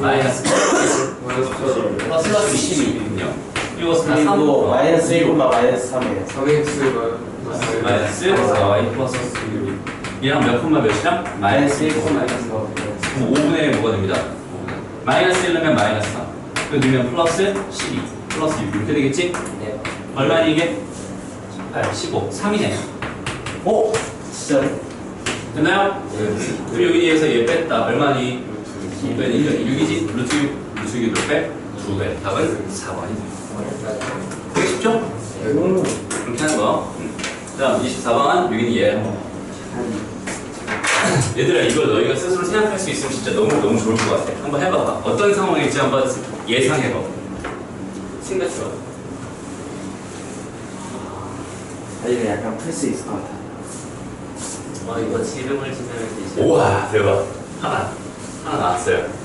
마이너스 플러스 12. 이거 다 3. 그리고 마이너스 1, 마이너스 3이에요. 4x가 마이너스 4y 플러스 6. 얘랑 몇 콤마 몇이랑? 마이너스 1, 마이너스 마이너스 3. 그럼 5분의 뭐가 됩니다? 마이너스 1 넣으면 마이너스 3. 그 넣으면 플러스 12. 플러스 6. 이렇게 되겠지? 네. 얼마니 이게? 8, 15. 3이네. 진짜요? 됐나요? 그리고 여기에서 얘 뺐다. 얼마니? 2배는 6이지? 루트 6. 루트 6이 몇 배? 2배. 답은 4번이네. 되게 쉽죠? 그렇게 하는 거. 다음 24번. 여기는 얘. 얘들아 이거 너희가 스스로 생각할 수 있으면 진짜 너무 좋을 것 같아. 한번 해봐봐. 어떤 상황일지 한번 예상해봐. 생각해봐. 이거 약간 풀 수 있을 것 같아. 이거 지름을 지나면 되죠. 우와 대박. 하나 나왔어요.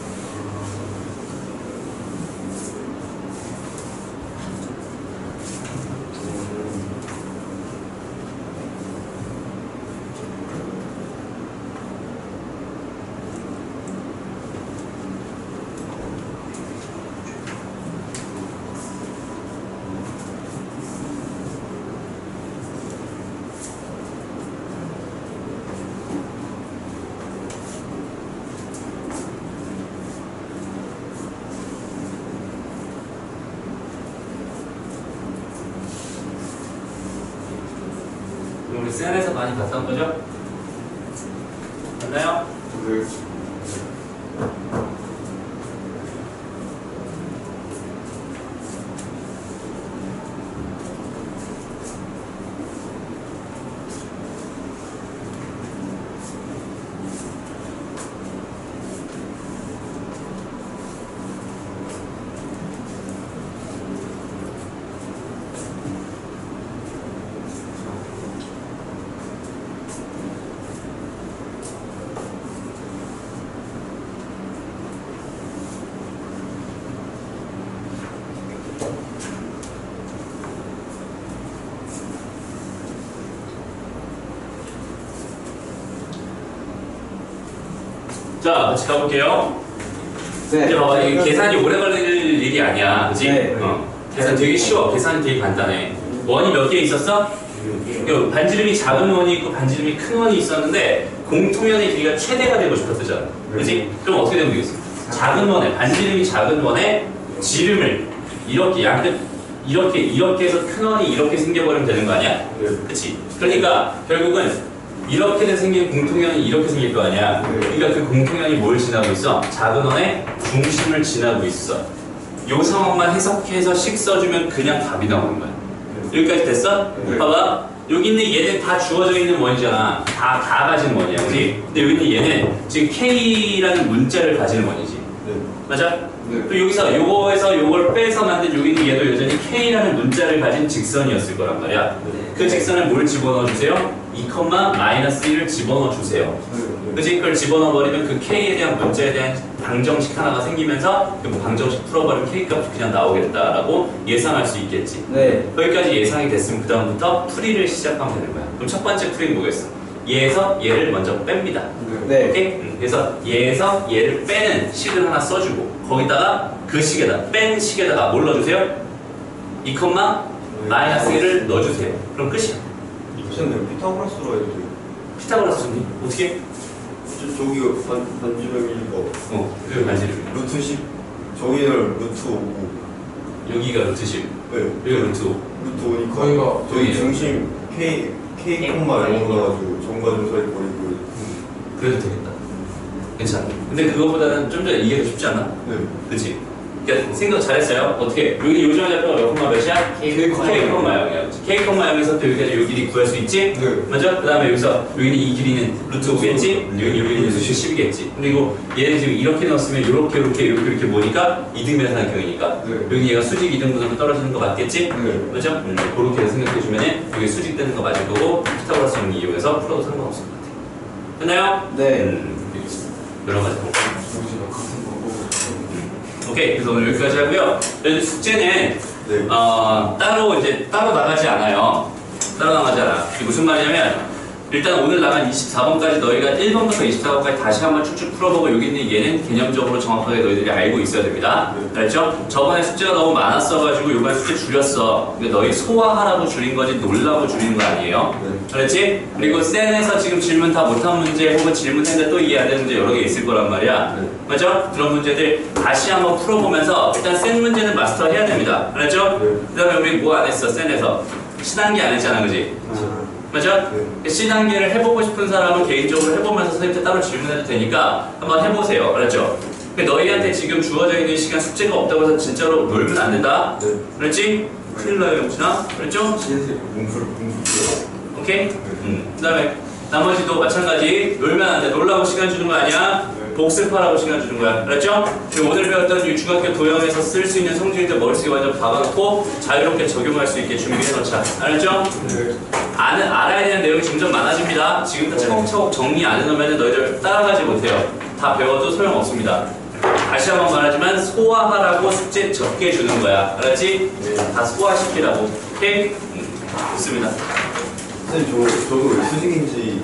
우리 셀에서 많이 봤던 거죠? 맞나요? 네. 자, 같이 가볼게요. 네. 이제 봐봐, 이게 계산이 오래 걸릴 일이 아니야, 그치? 네. 계산 되게 쉬워. 계산이 되게 간단해. 원이 몇 개 있었어? 요 반지름이 작은 원이 있고 반지름이 큰 원이 있었는데 공통연의 길이가 최대가 되고 싶었잖아. 그치? 그럼 어떻게 되면 되겠어? 작은 원에, 반지름이 작은 원에 지름을 이렇게 양끝 이렇게 해서 큰 원이 이렇게 생겨버리면 되는 거 아니야? 그치? 그러니까 결국은 이렇게 생긴 공통연이 이렇게 생길 거 아니야? 그러니까 그 공통연이 뭘 지나고 있어? 작은 원의 중심을 지나고 있어. 요 상황만 해석해서 식 써주면 그냥 답이 나오는 거야. 여기까지 됐어? 봐봐. 여기 있는 얘는 다 주어져 있는 원이잖아. 다 가진 원이야, 그치? 근데 여기 있는 얘는 지금 K라는 문자를 가지는 원이지. 맞아? 또 여기서 요거에서 요걸 빼서 만든 여기 있는 얘도 여전히 K라는 문자를 가진 직선이었을 거란 말이야. 그 직선에 뭘 집어넣어 주세요? 2,-1을 집어넣어 주세요. 그치? 그걸 집어넣어 버리면 그 K에 대한 문자에 대한 방정식 하나가 생기면서 그 방정식 풀어버리면 K값이 그냥 나오겠다라고 예상할 수 있겠지. 네. 거기까지 예상이 됐으면 그 다음부터 풀이를 시작하면 되는 거야. 그럼 첫 번째 풀이는 뭐겠어? 얘에서 얘를 먼저 뺍니다. 네. 오케이? 그래서 얘에서 얘를 빼는 식을 하나 써주고 거기다가 그 식에다 뺀 식에다가 뭘 넣어주세요? 2,-1을 넣어주세요. 그럼 끝이야. 선생님 피타고라스로 해도 돼요. 피타고라스 정리 어떻게? 저기가 반지름이고 여기 반지름. 루트 10 저기는 루트 5 여기가 루트 10, 네 여기가 루트 5. 루트 5니까 거기가 저기 여기예요. 중심 K 콤마 이런 거 나가지고 정과 정사에 버리고 그래도 되겠다. 괜찮아. 근데 그거보다는 좀 더 이게 더 쉽지 않아? 네 그치? 그러니까 생각 잘했어요. 어떻게? 여기 요즘 잡표가 몇 콤마 몇이야? K 콤마 0이야. K 콤마 0에서 또 여기까지 요 길이 구할 수 있지? 네. 맞아? 그 다음에 여기서 여기는 이 길이는 루트 5겠지? 여기는 루트 10이겠지? 그리고 얘는 지금 이렇게 넣었으면 이렇게 모으니까 이등변상의 경이니까 네. 여기 얘가 수직 이등분으로 떨어지는 거 맞겠지? 네. 맞죠? 그렇게 해서 생각해주면 여기 수직 되는 거 맞을 거고 피타고라스 정리 이용해서 풀어도 상관없을 것 같아. 됐나요? 네. 알겠습니다. 여러 가지 방법. 우리가 같은 거고. 오케이, 그래서 오늘 여기까지 하고요. 여기 숙제는 네. 따로 나가지 않아요. 따로 나가지 않아. 이게 무슨 말이냐면 일단 오늘 나간 24번까지 너희가 1번부터 24번까지 다시 한번 쭉쭉 풀어보고 여기 있는 얘는 개념적으로 정확하게 너희들이 알고 있어야 됩니다. 알죠? 저번에 숙제가 너무 많았어가지고 이번에 숙제 줄였어. 근데 너희 소화하라고 줄인 거지 놀라고 줄인 거 아니에요? 그렇지? 그리고 센에서 지금 질문 다 못한 문제 혹은 질문했는데 또 이해 안 되는 문제 여러 개 있을 거란 말이야. 맞죠? 그런 문제들 다시 한번 풀어보면서 일단 센 문제는 마스터 해야 됩니다. 알았죠? 그 다음에 우리 뭐 안 했어? 센에서 C단계 안 했잖아, 그지? 맞죠? C단계를 해보고 싶은 사람은 개인적으로 해보면서 선생님한테 따로 질문해도 되니까 한번 해보세요. 알았죠? 너희한테 지금 주어져 있는 시간 숙제가 없다고 해서 진짜로 놀면 안 된다. 그랬지? 큰일 나요, 영진아. 그랬죠? 공부를 오케이? 그 다음에 나머지도 마찬가지. 놀면 안 돼. 놀라고 시간 주는 거 아니야. 복습하라고 시간 주는 거야. 알았죠? 그리고 오늘 배웠던 이 중학교 도형에서 쓸 수 있는 성질들 머릿속에 완전 박아놓고 자유롭게 적용할 수 있게 준비해놓자. 알았죠? 네. 알아야 되는 내용이 점점 많아집니다. 지금부터 차곡차곡 정리 안 해놓으면 너희들 따라가지 못해요. 다 배워도 소용없습니다. 다시 한번 말하지만 소화하라고 숙제 적게 주는 거야. 알았지? 다 소화시키라고. 오케이? 좋습니다. 선생님 저도 왜 수직인지